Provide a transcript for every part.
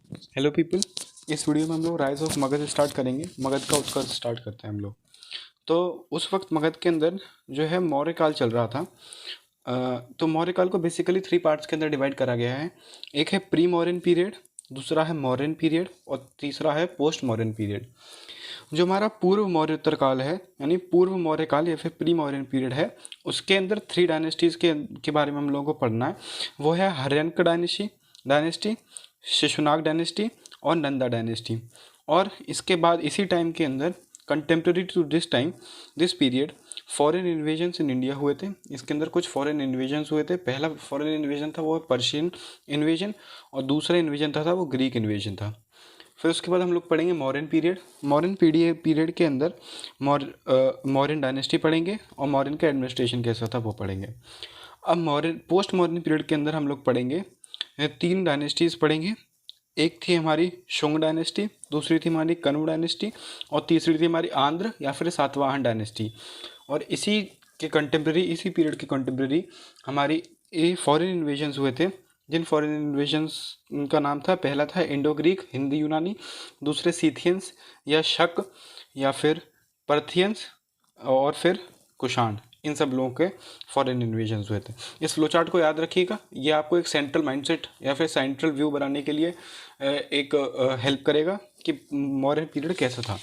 Hello people. इस video में हम लोग राइज ऑफ मगध स्टार्ट करेंगे। मगध का उत्कर्ष स्टार्ट करते हैं हम लोग। तो उस वक्त मगध के अंदर जो है मौर्य काल चल रहा था। तो मौर्य काल को बेसिकली 3 पार्ट्स के अंदर डिवाइड करा गया है। एक है प्री मौर्यन पीरियड, दूसरा है मौर्यन पीरियड और तीसरा है पोस्ट मौर्यन पीरियड। जो हमारा पूर्व मौर्योत्तर काल है यानी पूर्व मौर्य काल या फिर प्री मौर्यन पीरियड है, उसके अंदर 3 डायनेस्टीज़ के बारे में हम लोगों को पढ़ना है। वो है हर्यनक डायनेस्टी, शिशुनाग डायनेस्टी और नंदा डायनेस्टी। और इसके बाद इसी टाइम के अंदर contemporary to this period foreign invasions in India हुए थे। इसके अंदर कुछ फॉरेन इन्वेजन्स हुए थे। पहला फॉरेन इन्वेजन था वो पर्शियन इन्वेजन और दूसरा इन्वेजन था वो ग्रीक इन्वेजन था। फिर उसके बाद हम लोग पढ़ेंगे मौर्यन पीरियड। मौर्यन पीरियड के अंदर मौर्यन डायनेस्टी पढ़ेंगे और मौर्यन का एडमिनिस्ट्रेशन कैसा था वो पढ़ेंगे। अब मौर्यन पोस्ट मौर्यन पीरियड के अंदर हम लोग पढ़ेंगे 3 डायनेस्टीज़ पढ़ेंगे। एक थी हमारी शुंग डायनेस्टी, दूसरी थी हमारी कनु डायनेस्टी और तीसरी थी हमारी आंध्र या फिर सातवाहन डायनेस्टी। और इसी इसी पीरियड के कंटेम्प्रेरी हमारी फॉरेन इन्वेजन्स हुए थे। जिन फॉरेन इन्वेजन्स का नाम था, पहला था इंडो ग्रीक हिंदी यूनानी, दूसरे सीथियंस या शक या फिर पर्थियंस और फिर कुषाण। इन सब लोगों के फॉरेन इन्वेजन्स हुए थे। इस फ्लो चार्ट को याद रखिएगा, ये आपको एक सेंट्रल माइंडसेट या फिर सेंट्रल व्यू बनाने के लिए एक हेल्प करेगा कि मौर्य पीरियड कैसा था।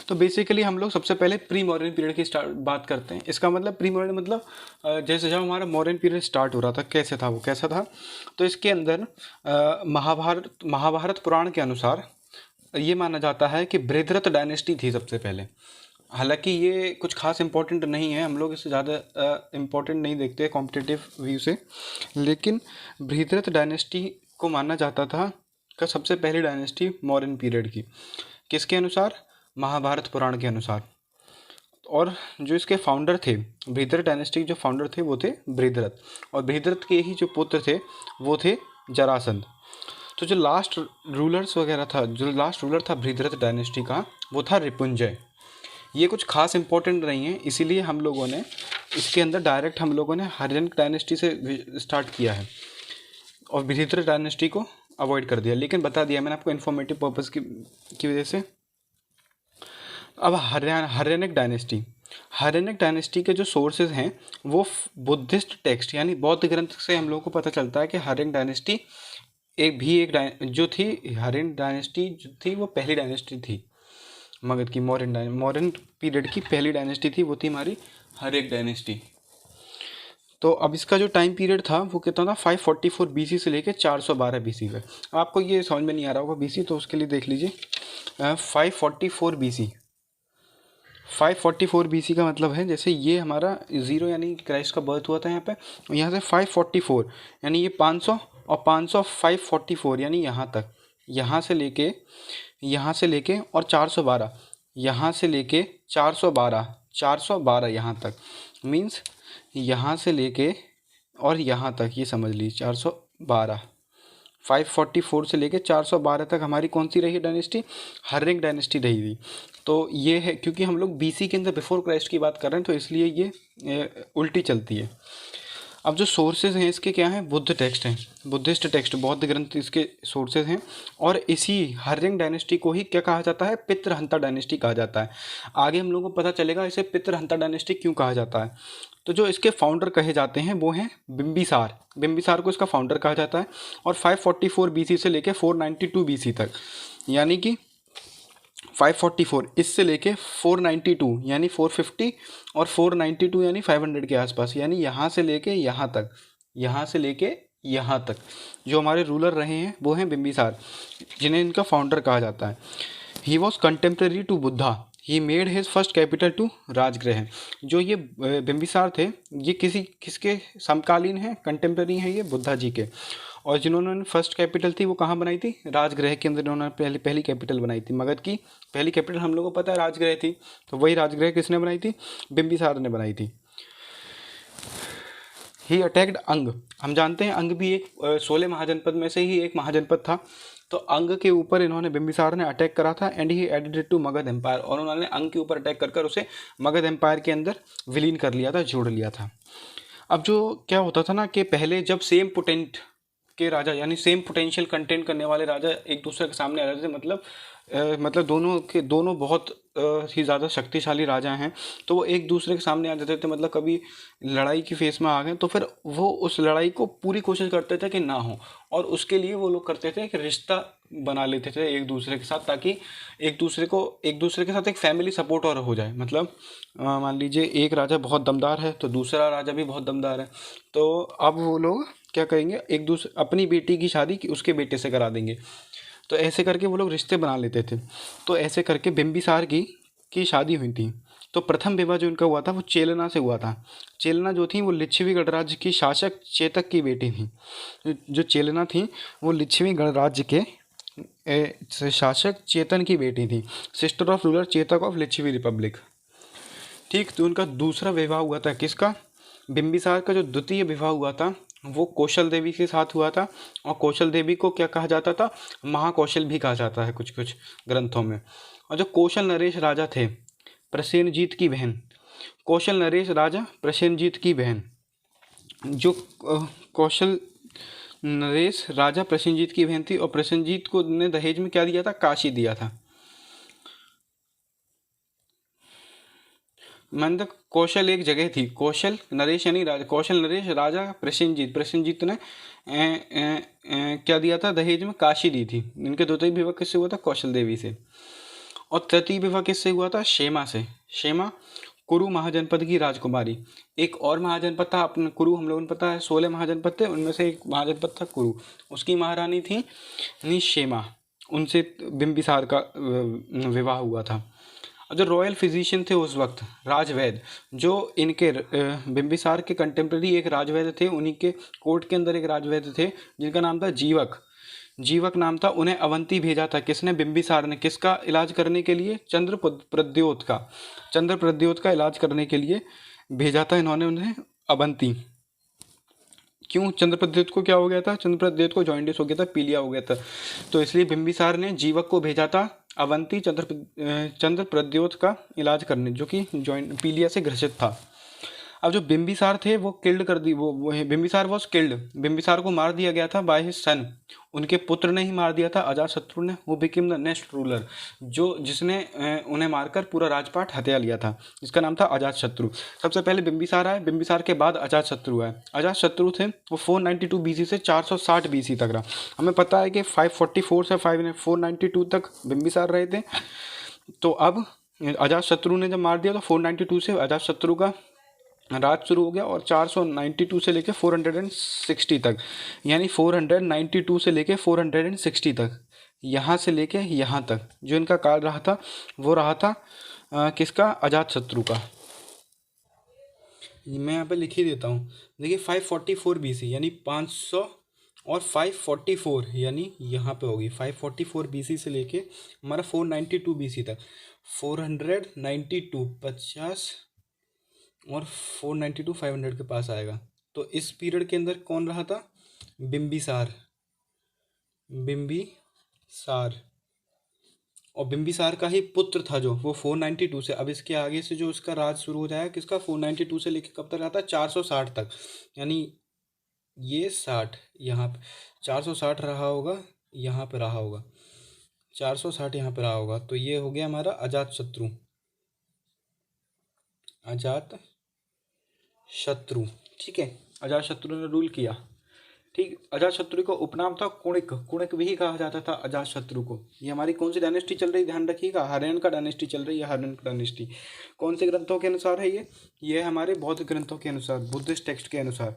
तो बेसिकली हम लोग सबसे पहले प्री मॉडर्न पीरियड की बात करते हैं। इसका मतलब प्री मॉडर्न मतलब जैसे जब हमारा मॉडर्न पीरियड स्टार्ट हो रहा था कैसा था। तो इसके अंदर महाभारत पुराण के अनुसार ये माना जाता है कि बृहद्रथ डायनेस्टी थी सबसे पहले। हालांकि ये कुछ खास इंपॉर्टेंट नहीं है, हम लोग इसे ज़्यादा इम्पोर्टेंट नहीं देखते कॉम्पिटिटिव व्यू से, लेकिन बृहद्रथ डायनेस्टी को माना जाता था का सबसे पहली डायनेस्टी मौर्यन पीरियड की। किसके अनुसार? महाभारत पुराण के अनुसार। और जो इसके फाउंडर थे, बृहद्रथ डायनेस्टी के जो फाउंडर थे वो थे बृहद्रथ, और बृहद्रथ के ही जो पुत्र थे वो थे जरासंध। तो जो लास्ट रूलर था बृहद्रथ डायनेस्टी का वो था रिपुंजय। ये कुछ खास इंपॉर्टेंट नहीं है, इसीलिए हम लोगों ने इसके अंदर डायरेक्ट हम लोगों ने हर्यनक डायनेस्टी से स्टार्ट किया है और बृहद्रथ डायनेस्टी को अवॉइड कर दिया, लेकिन बता दिया मैंने आपको इन्फॉर्मेटिव पर्पज़ की वजह से। अब हर्यनक डायनेस्टी के जो सोर्सेज हैं वो बुद्धिस्ट टेक्स्ट यानी बौद्ध ग्रंथ से हम लोगों को पता चलता है कि हर्यनक डायनेस्टी हर्यन डायनेस्टी जो थी वो पहली डायनेस्टी थी मगध की। मौर्यन पीरियड की पहली डायनेस्टी थी वो थी हमारी हर्यनक डायनेस्टी। तो अब इसका जो टाइम पीरियड था वो कितना था 544 बीसी से लेके 412 बीसी तक। आपको ये समझ में नहीं आ रहा होगा बीसी, तो उसके लिए देख लीजिए 544 बीसी। 544 बीसी का मतलब है जैसे ये हमारा 0 यानी क्राइस्ट का बर्थ हुआ था यहाँ पे, यहाँ से 544 यानी ये 500 और 500 544 यानी यहाँ तक, यहाँ से लेके और 412 यहाँ से लेके 412 यहाँ तक, मीन्स यहाँ से लेके और यहाँ तक, ये समझ लीजिए 412। 544 से लेके 412 तक हमारी कौन सी रही डायनेस्टी? हर्यनक डायनेस्टी रही थी। तो ये है, क्योंकि हम लोग बीसी के अंदर बिफोर क्राइस्ट की बात कर रहे हैं तो इसलिए ये उल्टी चलती है। अब जो सोर्सेज हैं इसके क्या हैं? बुद्ध टेक्स्ट हैं, बुद्धिस्ट टेक्स्ट, बौद्ध ग्रंथ इसके सोर्सेज हैं। और इसी हर्यनक डायनेस्टी को ही क्या कहा जाता है? पितृहंता डायनेस्टी कहा जाता है। आगे हम लोगों को पता चलेगा इसे पितृहंता डायनेस्टी क्यों कहा जाता है। तो जो इसके फाउंडर कहे जाते हैं वो हैं बिम्बिसार को इसका फाउंडर कहा जाता है। और 544 बीसी से लेके 492 बीसी तक, यानी कि 544 इससे लेके 492 यानी 450 और 492 यानी 500 के आसपास, यानी यहाँ से लेके यहाँ तक जो हमारे रूलर रहे हैं वो हैं बिम्बिसार, जिन्हें इनका फाउंडर कहा जाता है। He was contemporary to Buddha, he made his first capital to Rajgriha. जो ये बिम्बिसार थे ये किसके समकालीन हैं? कंटेम्प्रेरी हैं ये बुद्धा जी के। और जिन्होंने फर्स्ट कैपिटल थी वो कहाँ बनाई थी? राजगृह के अंदर इन्होंने पहली कैपिटल बनाई थी। मगध की पहली कैपिटल हम लोगों को पता है राजगृह थी, तो वही राजगृह किसने बनाई थी? बिम्बिसार ने बनाई थी। ही अटैक्ड अंग, हम जानते हैं अंग भी एक 16 महाजनपद में से ही एक महाजनपद था। तो अंग के ऊपर इन्होंने बिम्बिसार ने अटैक करा था and he added it to Magadha empire, और उन्होंने अंग के ऊपर अटैक कर उसे मगध एम्पायर के अंदर विलीन कर लिया था, जोड़ लिया था। अब जो क्या होता था ना कि पहले जब सेम पोटेंट के राजा यानी सेम पोटेंशियल कंटेंट करने वाले राजा एक दूसरे के सामने आ जाते थे, मतलब दोनों बहुत ही ज़्यादा शक्तिशाली राजा हैं, तो वो एक दूसरे के सामने आ जाते थे, मतलब कभी लड़ाई की फेस में आ गए तो फिर वो उस लड़ाई को पूरी कोशिश करते थे कि ना हो, और उसके लिए वो लोग करते थे कि रिश्ता बना लेते थे एक दूसरे के साथ, ताकि एक दूसरे के साथ एक फैमिली सपोर्ट और हो जाए। मतलब मान लीजिए एक राजा बहुत दमदार है तो दूसरा राजा भी बहुत दमदार है, तो अब वो लोग क्या करेंगे, एक दूसरे अपनी बेटी की शादी उसके बेटे से करा देंगे, तो ऐसे करके वो लोग रिश्ते बना लेते थे। तो ऐसे करके बिंबिसार की शादी हुई थी। तो प्रथम विवाह जो उनका हुआ था वो चेलना से हुआ था। चेलना जो थी वो लिच्छवी गणराज्य की शासक चेतक की बेटी थी। जो चेलना थी वो लिच्छवी गणराज्य के शासक चेतन की बेटी थी, sister of ruler Chetak of Lichchhavi republic. ठीक, तो उनका दूसरा विवाह हुआ था किसका, बिंबिसार का जो द्वितीय विवाह हुआ था वो कौशल देवी के साथ हुआ था, और कौशल देवी को क्या कहा जाता था, महाकौशल भी कहा जाता है कुछ कुछ ग्रंथों में। और जो कौशल नरेश राजा थे, प्रसेनजीत की बहन, कौशल नरेश राजा प्रसेनजीत की बहन, जो कौशल नरेश राजा प्रसेनजीत की बहन थी, और प्रसेनजीत को ने दहेज में क्या दिया था, काशी दिया था। मतलब कौशल एक जगह थी, कौशल नरेश यानी राजा, कौशल नरेश राजा प्रसेनजीत ने क्या दिया था दहेज में, काशी दी थी। इनके द्वितीय विवाह किससे हुआ था, कौशल देवी से। और तृतीय विवाह किससे हुआ था, शेमा से। शेमा कुरु महाजनपद की राजकुमारी। एक और महाजनपद था अपने कुरु, हम लोगों को पता है 16 महाजनपद थे, उनमें से एक महाजनपद था कुरु, उसकी महारानी थी शेमा। उनसे बिंबिसार का विवाह हुआ था। और जो रॉयल फिजिशियन थे उस वक्त, राजवैद्य, जो इनके बिंबिसार के कंटेम्प्रेरी एक राजवैद्य थे, उन्हीं के कोर्ट के अंदर एक राजवैद्य थे जिनका नाम था जीवक। जीवक नाम था। उन्हें अवंती भेजा था किसने, बिंबिसार ने। किसका इलाज करने के लिए, चंद्रप्रद्योत का इलाज करने के लिए भेजा था इन्होंने उन्हें अवंती। क्यों, चंद्रप्रद्योत को क्या हो गया था, चंद्रप्रद्योत को जॉइंडिस हो गया था, पीलिया हो गया था, तो इसलिए बिंबिसार ने जीवक को भेजा था अवंती चंद्रप्रद्योत का इलाज करने, जो कि जॉइंट पीलिया से ग्रसित था। अब जो बिंबिसार थे वो किल्ड कर दी, वो बिंबिसार वॉज किल्ड, बिंबिसार को मार दिया गया था बाय हिज सन, उनके पुत्र ने ही मार दिया था, अजातशत्रु ने। वो बिकेम द नेक्स्ट रूलर, जिसने उन्हें मारकर पूरा राजपाट हत्या लिया था, जिसका नाम था अजातशत्रु। सबसे पहले बिंबिसार आए, बिंबिसार के बाद अजातशत्रु आए। अजातशत्रु थे वो 492 बीसी से 460 बीसी तक रहा। हमें पता है कि 544 से 492 तक बिंबिसार रहे थे। तो अब अजातशत्रु ने जब मार दिया तो 492 से अजातशत्रु का राज शुरू हो गया, और 492 से लेके 460 तक, यानी 492 से लेके 460 तक, यहाँ से लेके यहाँ तक जो इनका काल रहा था वो रहा था किसका, अजातशत्रु का। मैं यहाँ पे लिख ही देता हूँ, देखिए 544 बीसी यानी 500, और 544 यानी यहाँ पे होगी 544 बीसी से लेके हमारा 492 बीसी तक, 492 50 और 492 500 के पास आएगा। तो इस पीरियड के अंदर कौन रहा था, बिंबिसार। और बिंबिसार का ही पुत्र था जो, वो 492 से, अब इसके आगे से जो उसका राज शुरू हो जाएगा किसका, 492 से लेकर कब तक रहा था, 460 तक, यानी ये 60 यहाँ पे 460 रहा होगा, यहाँ पे रहा होगा 460, यहाँ पे रहा होगा। तो ये हो गया हमारा अजातशत्रु, ठीक है। अजातशत्रु ने रूल किया, ठीक। अजातशत्रु का उपनाम था कुणिक, कुणिक भी कहा जाता था अजातशत्रु को। ये हमारी कौन सी डायनेस्टी चल रही, ध्यान रखिएगा, हर्यन का डायनेस्टी चल रही है, हर्यन का डायनेस्टी। कौन से ग्रंथों के अनुसार है ये हमारे बौद्ध ग्रंथों के अनुसार, बुद्धिस्ट टेक्स्ट के अनुसार।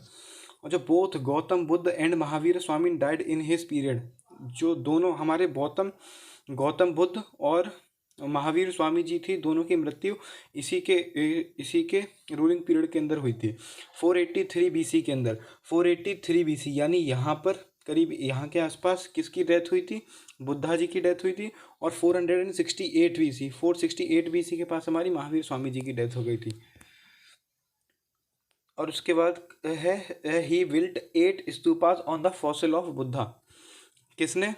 और जो both Gautam Buddha and Mahavir Swami died in his period, जो दोनों हमारे गौतम बुद्ध और महावीर स्वामी जी थी, दोनों की मृत्यु इसी के रूलिंग पीरियड के अंदर हुई थी, 483 बीसी के अंदर। 483 बीसी यानी यहाँ पर करीब यहाँ के आसपास किसकी डेथ हुई थी, बुद्धा जी की डेथ हुई थी। और 468 बीसी के पास हमारी महावीर स्वामी जी की डेथ हो गई थी। और उसके बाद है he built 8 stupas on the fossil of Buddha. किसने,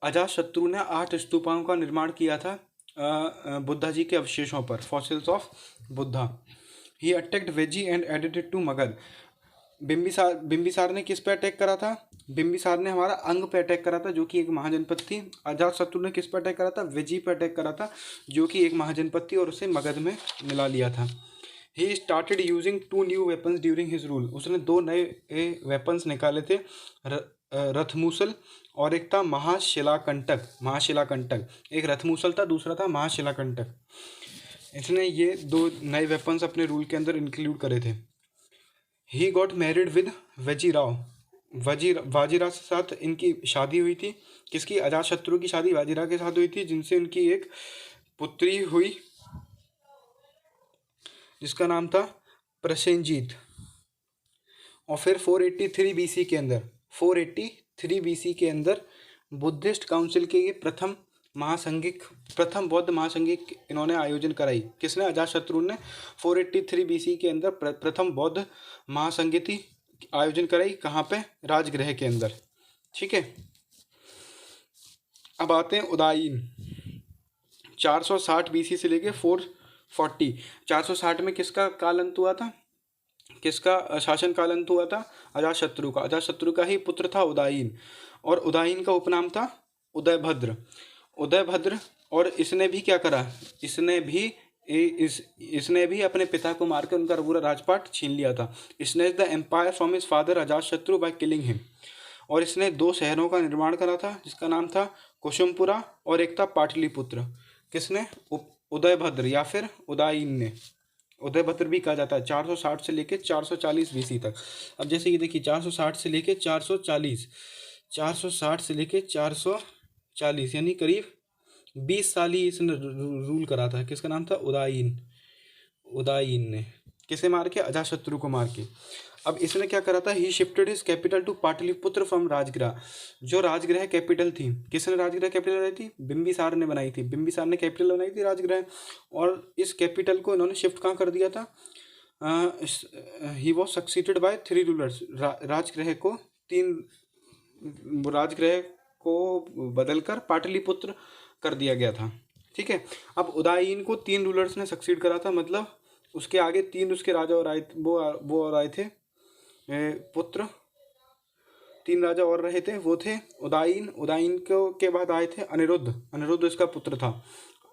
अजातशत्रु ने 8 स्तूपों का निर्माण किया था बुद्धा जी के अवशेषों पर, fossils of Buddha. He attacked Vajji and added to Magadha. Bimbisara ने किस पे अटैक करा था, बिंबिसार ने हमारा अंग पे अटैक करा था, जो कि एक महाजनपद थी। अजातशत्रु ने किस पे अटैक करा था? विजय पे अटैक करा था, जो कि एक महाजनपद थी, और उसे मगध में मिला लिया था। He started using 2 new weapons during his rule. उसने 2 नए वेपन्स निकाले थे, रथमूसल और एक था महाशिलाकंटक। महाशिलाकंटक, एक रथमूसल था, दूसरा था महाशिलाकंटक। इसने ये 2 नए वेपन्स अपने रूल के अंदर इंक्लूड करे थे। He got married with Vajirao. Vajirao के साथ इनकी शादी हुई थी। किसकी? अजातशत्रु की शादी वाजीराव के साथ हुई थी, जिनसे उनकी एक पुत्री हुई, जिसका नाम था प्रसेनजीत। और फिर 483 बीसी के अंदर 483 बीसी के अंदर बुद्धिस्ट काउंसिल के ये प्रथम बौद्ध महासंघिक इन्होंने आयोजन कराई। किसने? अजातशत्रु ने 483 बीसी के अंदर प्रथम बौद्ध महासंगीति आयोजन कराई। कहाँ पे? राजगृह के अंदर। ठीक है, अब आते हैं उदायीन। 460 बीसी से लेके 440। 460 में किसका काल अंत हुआ था? किसका शासन काल अंत हुआ था? अजातशत्रु का। अजातशत्रु का ही पुत्र था उदायीन, और उदायीन का उपनाम था उदयभद्र। और इसने भी क्या करा? इसने भी अपने पिता को मारकर उनका पूरा राजपाट छीन लिया था। इसने the empire from his father Ajatashatru by killing him. और इसने 2 शहरों का निर्माण करा था, जिसका नाम था कुसुमपुरा और एक था पाटलिपुत्र। किसने? उदयभद्र या फिर उदायीन ने। उदयभद्र भी कहा जाता है। 460 से लेके 440 बीसी तक। अब जैसे ये देखिए, 460 से लेके 440, 460 से लेके 440 यानी करीब 20 साल ही इसने रूल करा था। किसका नाम था? उदायीन ने। किसे मार के? अजातशत्रु को मार के। अब इसने क्या करा था? He shifted his capital to Pataliputra from Rajgriha. जो राजगृह कैपिटल थी, किसने राजगृह कैपिटल बनाई थी? बिंबिसार ने बनाई थी। बिंबिसार ने कैपिटल बनाई थी राजगृह, और इस कैपिटल को इन्होंने शिफ्ट कहाँ कर दिया था? He was succeeded by 3 rulers. Rajgriha को बदलकर पाटलिपुत्र कर दिया गया था। ठीक है, अब उदायीन को 3 रूलर्स ने सक्सीड करा था, मतलब उसके आगे 3 उसके राजा और आए, वो और आए थे पुत्र। 3 राजा और रहे थे, वो थे उदायीन के बाद आए थे अनिरुद्ध इसका पुत्र था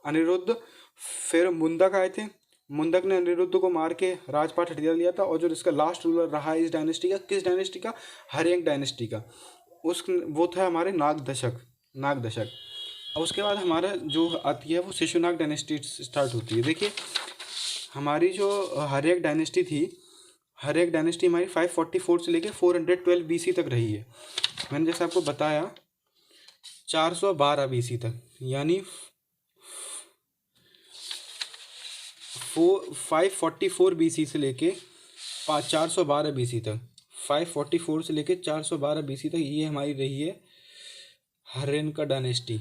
अनिरुद्ध। फिर मुंदक आए थे। मुंदक ने अनिरुद्ध को मार के राजपाट हटा लिया था। और जो इसका लास्ट रूलर रहा इस डायनेस्टी का, किस डायनेस्टी का? हर्यंक डायनेस्टी का। वो था हमारे नागदशक। और उसके बाद हमारा जो आती है वो शिशुनाग डायनेस्टी स्टार्ट होती है। देखिए, हमारी जो हर्यक डायनेस्टी थी, हर्यक डायनेस्टी हमारी 544 से लेके 412 बीसी तक रही है। मैंने जैसे आपको बताया 412 बीसी तक, यानी 544 बीसी से लेके 412 बीसी तक, 544 से लेके 412 बीसी तक ये हमारी रही है हर्यक डायनेस्टी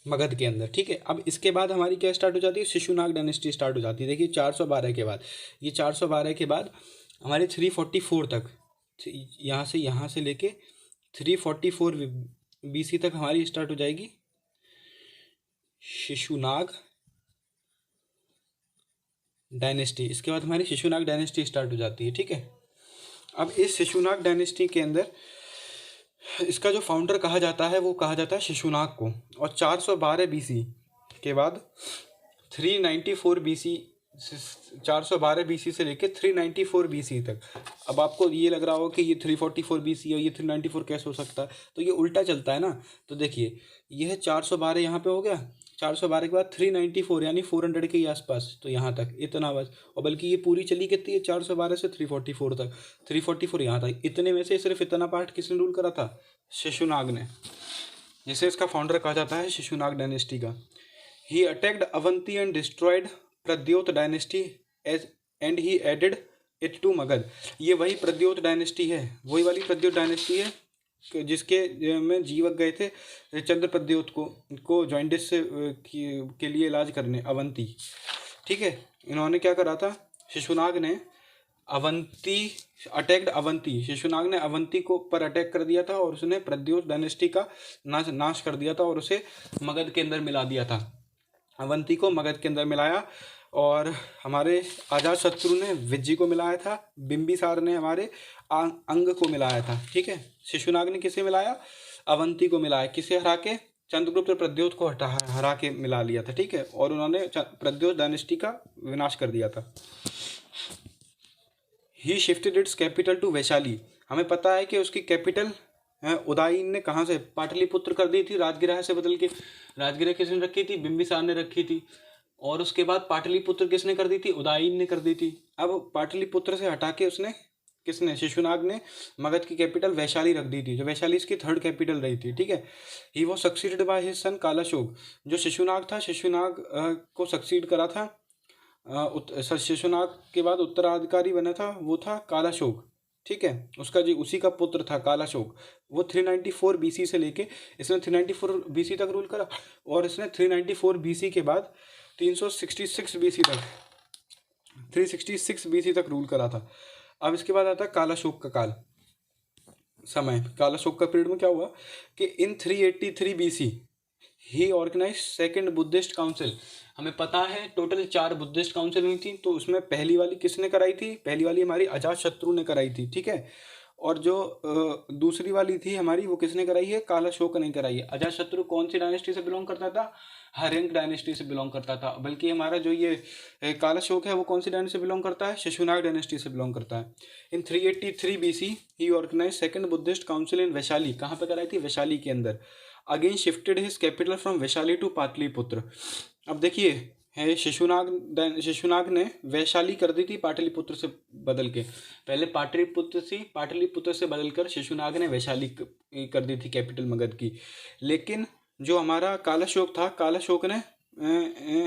मगध के अंदर। ठीक है, अब इसके बाद हमारी क्या स्टार्ट हो जाती है? शिशुनाग डायनेस्टी स्टार्ट हो जाती है। देखिए 412 के बाद, ये 412 के बाद हमारे 344 तक, यहाँ से लेके 344 बीसी तक हमारी स्टार्ट हो जाएगी शिशुनाग डायनेस्टी। इसके बाद हमारी शिशुनाग डायनेस्टी स्टार्ट हो जाती है। ठीक है, अब इस शिशुनाग डायनेस्टी के अंदर इसका जो फाउंडर कहा जाता है वो कहा जाता है शिशुनाग को। और 412 बीसी के बाद 394 बीसी, 412 बीसी से लेके 394 बीसी तक। अब आपको ये लग रहा हो कि ये 344 बीसी और ये 394 कैसे हो सकता है? तो ये उल्टा चलता है ना। तो देखिए, यह 412 यहाँ पे हो गया, 412 के बाद 394 यानी 400 के आसपास, तो यहाँ तक इतना बस। और बल्कि ये पूरी चली कितनी है? 412 से 344 तक, 344 यहाँ तक। इतने में से सिर्फ इतना पार्ट किसने रूल करा था? शिशुनाग ने, जिसे इसका फाउंडर कहा जाता है शिशुनाग डायनेस्टी का। He attacked Avanti and destroyed Pradyota dynasty and he added it to Magadh. ये वही प्रद्योत डायनेस्टी है, वही वाली प्रद्योत डायनेस्टी है जिसके में जीवक गए थे चंद्र प्रद्योत को जॉइंटिस के लिए इलाज करने अवंती। ठीक है, इन्होंने क्या करा था? शिशुनाग ने शिशुनाग ने अवंती को पर अटैक कर दिया था, और उसने प्रद्योत डायनेस्टी का नाश कर दिया था, और उसे मगध के अंदर मिला दिया था। अवंती को मगध के अंदर मिलाया, और हमारे अजातशत्रु ने विज्जी को मिलाया था, बिंबिसार ने हमारे अंग को मिलाया था। ठीक है, शिशुनाग ने किसे मिलाया? अवंती को मिलाया। किसे हरा के? चंद्रगुप्त प्रद्योत को हरा के मिला लिया था। ठीक है, और उन्होंने प्रद्योत डायनेस्टी का विनाश कर दिया था। He shifted its capital to Vaishali. हमें पता है कि उसकी कैपिटल उदयन ने कहाँ से? पाटलिपुत्र कर दी थी, राजगिरा से बदल के। राजगिरा किसने रखी थी? बिंबिसार ने रखी थी। और उसके बाद पाटलिपुत्र किसने कर दी थी? उदयन ने कर दी थी। अब पाटलिपुत्र से हटा के उसने किसने? शिशुनाग ने मगध की कैपिटल वैशाली रख दी थी, जो वैशाली इसकी थर्ड कैपिटल रही थी। ठीक है, he was succeeded by his son Kalashoka. जो शिशुनाग था, शिशुनाग को सक्सीड करा था। शिशुनाग के बाद उत्तराधिकारी बना था, वो था कालाशोक। ठीक है, उसका जी उसी का पुत्र था कालाशोक। वो 394 बीसी से लेके इसने 394 बीसी तक रूल करा, और इसने 394 बीसी के बाद 366 बीसी तक 366 बीसी तक रूल करा था। अब इसके बाद आता है कालाशोक का काल समय। कालाशोक का पीरियड में क्या हुआ कि इन 383 BC he organise second Buddhist council. हमें पता है टोटल 4 बुद्धिस्ट काउंसिल हुई थी, तो उसमें पहली वाली किसने कराई थी? पहली वाली हमारी अजातशत्रु ने कराई थी। ठीक है, और जो दूसरी वाली थी हमारी, वो किसने कराई है? कालाशोक ने कराई है। अजातशत्रु कौन सी डायनेस्टी से बिलोंग करता था? हर्यंक डायनेस्टी से बिलोंग करता था। बल्कि हमारा जो ये कालाशोक है वो कौन सी डायनेस्टी से बिलोंग करता है? शिशुनाग डायनेस्टी से बिलोंग करता है। In 383 BC he organise second Buddhist council in Vaishali. कहाँ पे कराई थी? वैशाली के अंदर। Again shifted his capital from Vaishali to Pataliputra. अब देखिए है शिशुनाग ने वैशाली कर दी थी पाटलिपुत्र से बदल के। पहले पाटलिपुत्र से बदलकर शिशुनाग ने वैशाली कर दी थी कैपिटल मगध की। लेकिन जो हमारा कालाशोक था, कालाशोक ने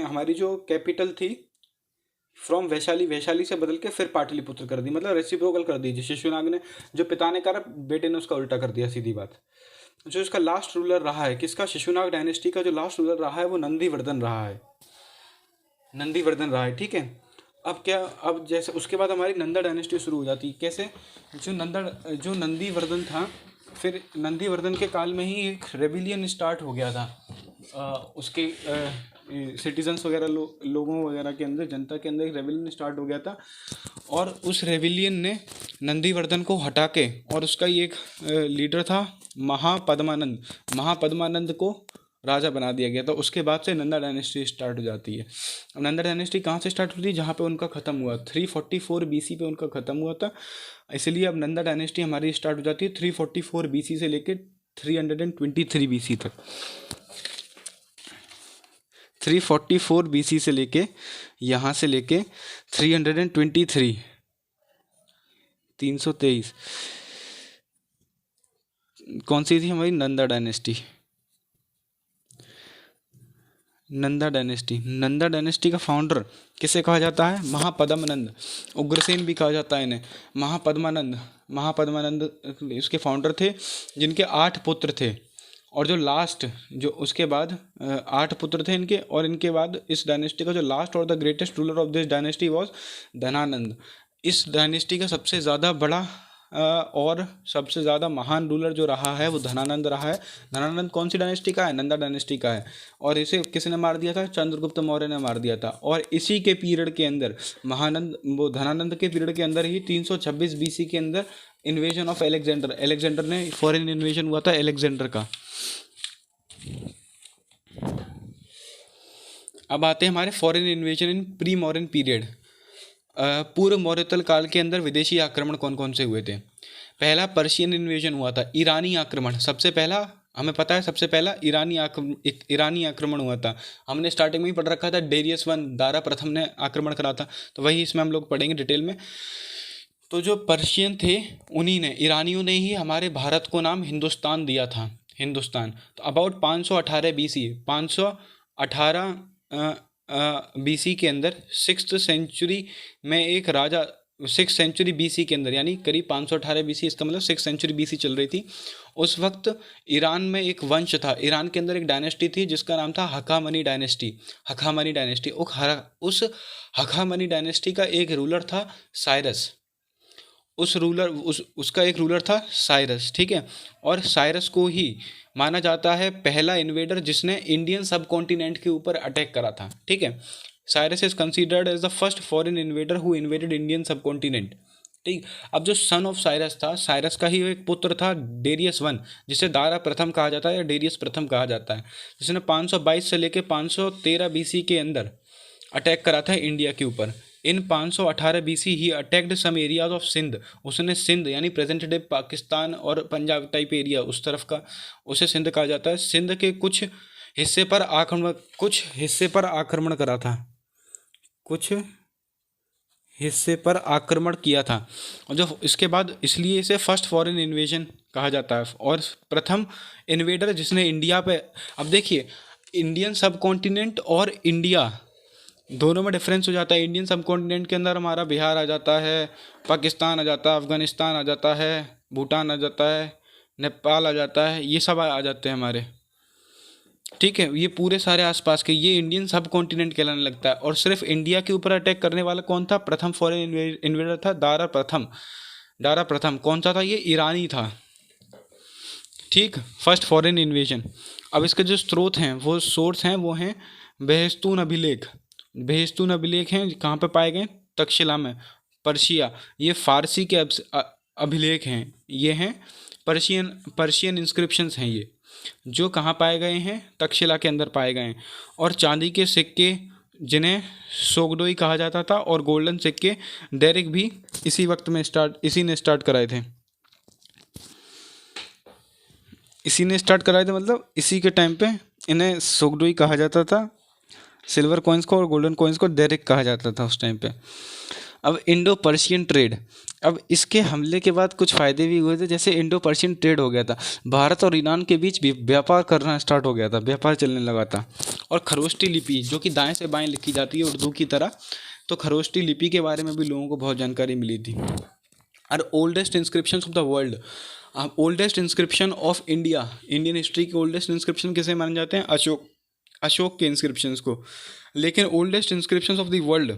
हमारी जो कैपिटल थी फ्रॉम वैशाली से बदल के फिर पाटलिपुत्र कर दी, मतलब रेसिप्रोकल कर दी। शिशुनाग ने जो पिता ने करा, बेटे ने उसका उल्टा कर दिया, सीधी बात। जो इसका लास्ट रूलर रहा है किसका? शिशुनाग डायनेस्टी का जो लास्ट रूलर रहा है वो नंदीवर्धन रहा है। ठीक है, अब जैसे उसके बाद हमारी नंदा डायनेस्टी शुरू हो जाती है। कैसे? जो नंदीवर्धन था, फिर नंदीवर्धन के काल में ही एक रेबिलियन स्टार्ट हो गया था। उसके सिटीजन्स वगैरह लोगों वगैरह के अंदर, जनता के अंदर एक रेबिलियन स्टार्ट हो गया था। और उस रेबिलियन ने नंदीवर्धन को हटा के, और उसका ही एक लीडर था महापद्मानंद को राजा बना दिया गया था। उसके बाद से नंदा डायनेस्टी स्टार्ट हो जाती है। अब नंदा डायनेस्टी कहाँ से स्टार्ट होती है? जहाँ पे उनका ख़त्म हुआ 344 बीसी पे उनका ख़त्म हुआ था, इसलिए अब नंदा डायनेस्टी हमारी स्टार्ट हो जाती है 344 बीसी से लेके 323 बीसी तक। 344 बीसी से लेके यहाँ से लेके 323 323 कौन सी थी हमारी? नंदा डायनेस्टी का फाउंडर किसे कहा जाता है? महापद्मानंद। उग्रसेन भी कहा जाता है इन्हें। महापद्मानंद इसके फाउंडर थे, जिनके 8 पुत्र थे। और जो लास्ट, जो उसके बाद 8 पुत्र थे इनके, और इनके बाद इस डायनेस्टी का जो लास्ट और the greatest ruler of this dynasty was Dhanananda. इस डायनेस्टी का सबसे ज़्यादा बड़ा और सबसे ज़्यादा महान रूलर जो रहा है वो धनानंद रहा है। धनानंद कौन सी डायनेस्टी का है? नंदा डायनेस्टी का है। और इसे किसने मार दिया था? चंद्रगुप्त मौर्य ने मार दिया था। और इसी के पीरियड के अंदर धनानंद के पीरियड के अंदर ही 326 बीसी के अंदर इन्वेजन ऑफ एलेक्जेंडर ने फॉरेन इन्वेजन हुआ था एलेक्जेंडर का। अब आते हैं हमारे फॉरेन इन्वेजन इन प्री मॉडर्न पीरियड। पूर्व मौर्यतल काल के अंदर विदेशी आक्रमण कौन कौन से हुए थे? पहला पर्शियन इन्वेजन हुआ था, ईरानी आक्रमण। सबसे पहला हमें पता है, सबसे पहला ईरानी आक्रमण हुआ था। हमने स्टार्टिंग में ही पढ़ रखा था, डेरियस वन दारा प्रथम ने आक्रमण करा था, तो वही इसमें हम लोग पढ़ेंगे डिटेल में। तो जो पर्शियन थे उन्हीं ने, ईरानियों ने ही हमारे भारत को नाम हिंदुस्तान दिया था, हिंदुस्तान। तो अबाउट 518 बीसी 518 बीसी के अंदर 6th सेंचुरी में एक राजा 6th सेंचुरी बीसी के अंदर, यानी करीब 518 बीसी, इसका मतलब 6th सेंचुरी बीसी चल रही थी। उस वक्त ईरान में एक वंश था, ईरान के अंदर एक डायनेस्टी थी जिसका नाम था हखामनी डायनेस्टी। उस हखामनी डायनेस्टी का एक रूलर था साइरस। उसका एक रूलर था साइरस, ठीक है। और साइरस को ही माना जाता है पहला इन्वेडर जिसने इंडियन सब कॉन्टिनेंट के ऊपर अटैक करा था, ठीक है। Cyrus is considered as the first foreign invader who invaded Indian subcontinent. ठीक, अब जो सन ऑफ साइरस था, साइरस का ही एक पुत्र था डेरियस वन, जिसे दारा प्रथम कहा जाता है या डेरियस प्रथम कहा जाता है, जिसने 522 से लेकर 513 बीसी के अंदर अटैक करा था इंडिया के ऊपर। In 518 BC he attacked some areas of Sindh, उसने सिंध यानी प्रेजेंट डे पाकिस्तान और पंजाब टाइप एरिया उस तरफ का, उसे सिंध कहा जाता है, सिंध के कुछ हिस्से पर आक्रमण करा था, कुछ हिस्से पर आक्रमण किया था। और जो इसके बाद इसलिए इसे फर्स्ट फॉरेन इन्वेजन कहा जाता है, और प्रथम इन्वेडर जिसने इंडिया पे, अब देखिए इंडियन सब कॉन्टिनेंट और इंडिया दोनों में डिफरेंस हो जाता है। इंडियन सब कॉन्टिनेंट के अंदर हमारा बिहार आ जाता है, पाकिस्तान आ जाता है, अफगानिस्तान आ जाता है, भूटान आ जाता है, नेपाल आ जाता है, ये सब आ जाते हैं हमारे। ठीक है, ये पूरे सारे आसपास के ये इंडियन सब कॉन्टिनेंट कहलाने लगता है। और सिर्फ इंडिया के ऊपर अटैक करने वाला कौन था? प्रथम फॉरेन इन्वेडर था दारा प्रथम। दारा प्रथम कौन सा था? ये ईरानी था। ठीक, फर्स्ट फॉरेन इन्वेजन। अब इसके जो स्रोत हैं, वो सोर्स हैं, वो हैं बेहस्तून अभिलेख। बेहस्तून अभिलेख हैं कहाँ पे पाए गए? तक्षशिला में, पर्शिया। ये फारसी के अभिलेख हैं, ये हैं पर्शियन इंस्क्रिप्शंस हैं ये, जो कहाँ पाए गए हैं? तक्षशिला के अंदर पाए गए हैं। और चांदी के सिक्के जिन्हें सोगडोई कहा जाता था, और गोल्डन सिक्के डेरिक भी इसी वक्त में इसी ने स्टार्ट कराए थे। मतलब इसी के टाइम पे इन्हें सोगडोई कहा जाता था, सिल्वर कॉइन्स को, और गोल्डन कॉइन्स को डेरिक कहा जाता था उस टाइम पे। अब इंडो पर्शियन ट्रेड, अब इसके हमले के बाद कुछ फ़ायदे भी हुए थे, जैसे इंडो पर्शियन ट्रेड हो गया था, भारत और ईरान के बीच भी व्यापार करना स्टार्ट हो गया था, व्यापार चलने लगा था। और खरोष्टी लिपि जो कि दाएं से बाएं लिखी जाती है उर्दू की तरह, तो खरोष्टी लिपि के बारे में भी लोगों को बहुत जानकारी मिली थी। और oldest inscription of the world, oldest inscription of India, Indian history के ओल्डेस्ट इंस्क्रिप्शन किसे माने जाते हैं? अशोक के इंस्क्रिप्शंस को। लेकिन oldest inscriptions of the world,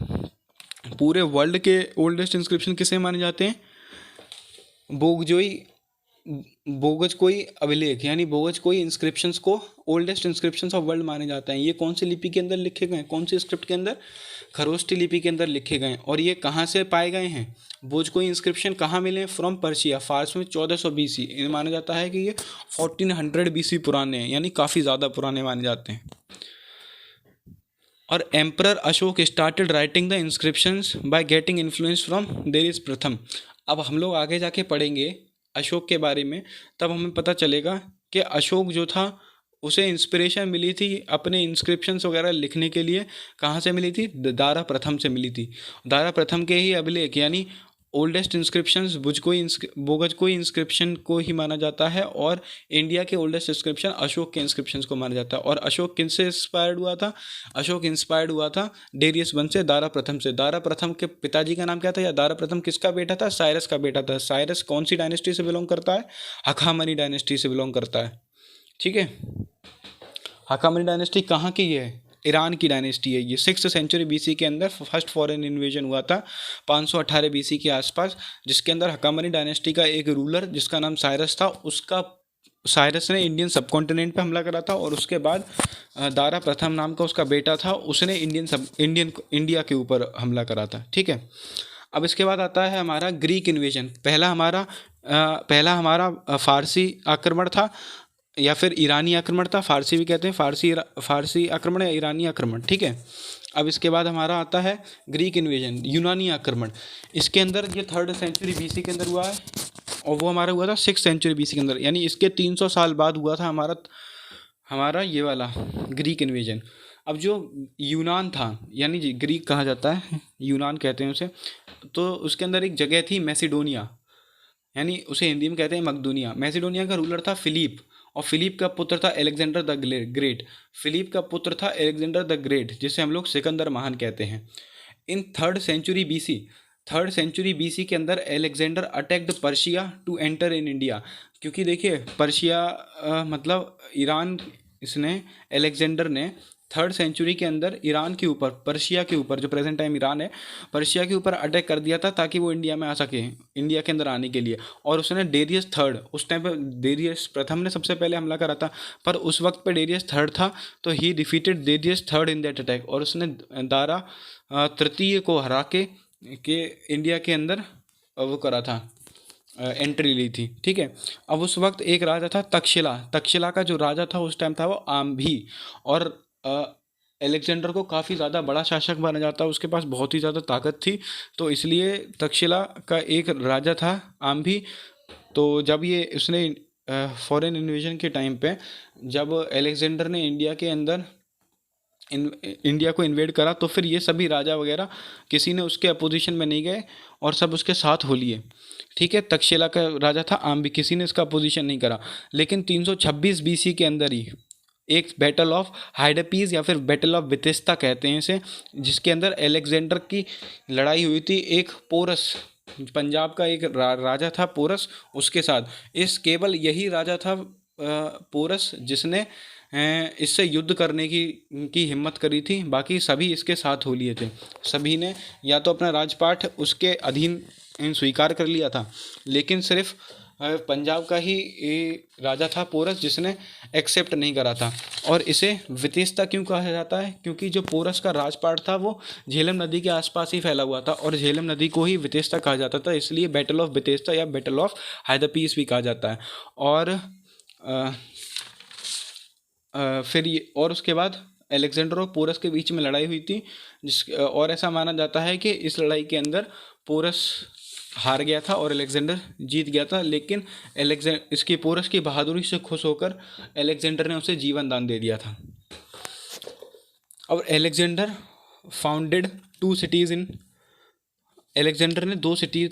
पूरे वर्ल्ड के ओल्डेस्ट इंस्क्रिप्शन किसे माने जाते हैं? बोगजकोई अभिलेख यानी बोगजकोई इंस्क्रिप्शंस को ओल्डेस्ट इंस्क्रिप्शंस ऑफ वर्ल्ड माने जाते हैं। ये कौन सी लिपि के अंदर लिखे गए हैं? कौन सी स्क्रिप्ट के अंदर? खरोष्टी लिपि के अंदर लिखे गए हैं। और ये कहाँ से पाए गए हैं? बोगजकोई इंस्क्रिप्शन कहाँ मिले? फ्रॉम पर्शिया, फारस में 1400 बीसी। इन्हें माना जाता है कि ये 1400 बीसी पुराने हैं, यानी काफ़ी ज़्यादा पुराने माने जाते हैं। और emperor Ashok started writing the inscriptions by getting influence from Darius प्रथम। अब हम लोग आगे जाके पढ़ेंगे अशोक के बारे में, तब हमें पता चलेगा कि अशोक जो था उसे इंस्पिरेशन मिली थी अपने इंस्क्रिप्शंस वगैरह लिखने के लिए। कहाँ से मिली थी? दारा प्रथम से मिली थी। दारा प्रथम के ही अभिलेख यानी ओल्डेस्ट इंस्क्रिप्शंस बोगजकोई इंस्क्रिप्शन को ही माना जाता है, और इंडिया के ओल्डेस्ट इंस्क्रिप्शन अशोक के इंस्क्रिप्शंस को माना जाता है। और अशोक किन से इंस्पायर्ड हुआ था? अशोक इंस्पायर्ड हुआ था डेरियस वन से, दारा प्रथम से। दारा प्रथम के पिताजी का नाम क्या था, या दारा प्रथम किसका बेटा था? साइरस का बेटा था। साइरस कौन सी डायनेस्टी से बिलोंग करता है? हखामनी डायनेस्टी से बिलोंग करता है। ठीक है, हखामनी डायनेस्टी कहाँ की है? ईरान की डायनेस्टी है ये। 6th सेंचुरी बीसी के अंदर फर्स्ट फॉरेन इन्वेजन हुआ था 518 बीसी के आसपास, जिसके अंदर हकामनी डायनेस्टी का एक रूलर जिसका नाम साइरस था, साइरस ने इंडियन सब कॉन्टिनेंट पे हमला करा था। और उसके बाद दारा प्रथम नाम का उसका बेटा था, उसने इंडिया के ऊपर हमला करा था। ठीक है, अब इसके बाद आता है हमारा ग्रीक इन्वेजन। पहला हमारा फारसी आक्रमण था, या फिर ईरानी आक्रमण था। फारसी भी कहते हैं, फारसी आक्रमण या ईरानी आक्रमण। ठीक है, अब इसके बाद हमारा आता है ग्रीक इन्वेजन, यूनानी आक्रमण। इसके अंदर ये 3rd सेंचुरी बीसी के अंदर हुआ है, और वो हमारा हुआ था 6th सेंचुरी बीसी के अंदर, यानी इसके 300 साल बाद हुआ था हमारा ये वाला ग्रीक इन्वेजन। अब जो यूनान था, यानी ग्रीक कहा जाता है, यूनान कहते हैं उसे, तो उसके अंदर एक जगह थी मैसिडोनिया, यानी उसे हिंदी में कहते हैं मकदूनिया। मैसिडोनिया का रूलर था फिलिप, और फिलिप का पुत्र था एलेक्जेंडर द ग्रेट। फिलिप का पुत्र था एलेक्जेंडर द ग्रेट, जिसे हम लोग सिकंदर महान कहते हैं। इन 3rd सेंचुरी बीसी के अंदर Alexander attacked Persia to enter in India. क्योंकि देखिए पर्शिया मतलब ईरान, एलेक्जेंडर ने 3rd सेंचुरी के अंदर ईरान के ऊपर, पर्शिया के ऊपर, जो प्रेजेंट टाइम ईरान है, पर्शिया के ऊपर अटैक कर दिया था ताकि वो इंडिया में आ सके, इंडिया के अंदर आने के लिए। और उसने डेरियस थर्ड, उस टाइम पे डेरियस प्रथम ने सबसे पहले हमला करा था, पर उस वक्त पे डेरियस थर्ड था, तो ही defeated Darius third in that attack, और उसने दारा तृतीय को हरा के इंडिया के अंदर वो करा था, एंट्री ली थी। ठीक है। अब उस वक्त एक राजा था तक्षशिला, तक्षशिला का जो राजा था उस टाइम था वो आम्भी, और अलेक्जेंडर को काफ़ी ज़्यादा बड़ा शासक माना जाता है, उसके पास बहुत ही ज़्यादा ताकत थी, तो इसलिए तक्षशिला का एक राजा था आम्भी। तो जब ये उसने फॉरेन इन्वेजन के टाइम पे, जब अलेक्जेंडर ने इंडिया के अंदर इंडिया को इन्वेड करा, तो फिर ये सभी राजा वगैरह किसी ने उसके अपोजिशन में नहीं गए और सब उसके साथ हो लिए। ठीक है। तक्षशिला का राजा था आम्भी, किसी ने इसका अपोजिशन नहीं करा। लेकिन 326 बीसी के अंदर ही एक बैटल ऑफ हाइडपीस या फिर बैटल ऑफ वितिस्ता कहते हैं इसे, जिसके अंदर अलेक्जेंडर की लड़ाई हुई थी एक पोरस, पंजाब का एक राजा था पोरस, उसके साथ। इस केवल यही राजा था पोरस जिसने इससे युद्ध करने की हिम्मत करी थी, बाकी सभी इसके साथ हो लिए थे। सभी ने या तो अपना राजपाट उसके अधीन स्वीकार कर लिया था, लेकिन सिर्फ पंजाब का ही राजा था पोरस जिसने एक्सेप्ट नहीं करा था। और इसे वितिस्ता क्यों कहा जाता है? क्योंकि जो पोरस का राजपाट था वो झेलम नदी के आसपास ही फैला हुआ था, और झेलम नदी को ही वितिस्ता कहा जाता था, इसलिए बैटल ऑफ वितिस्ता या बैटल ऑफ हाइदरपीस भी कहा जाता है। और फिर ये, और उसके बाद अलेक्जेंडर और पोरस के बीच में लड़ाई हुई थी, और ऐसा माना जाता है कि इस लड़ाई के अंदर पोरस हार गया था और अलेक्जेंडर जीत गया था। लेकिन इसकी पोरस की बहादुरी से खुश होकर अलेक्जेंडर ने उसे जीवन दान दे दिया था। और Alexander founded 2 cities in, Alexander ने 2 सिटी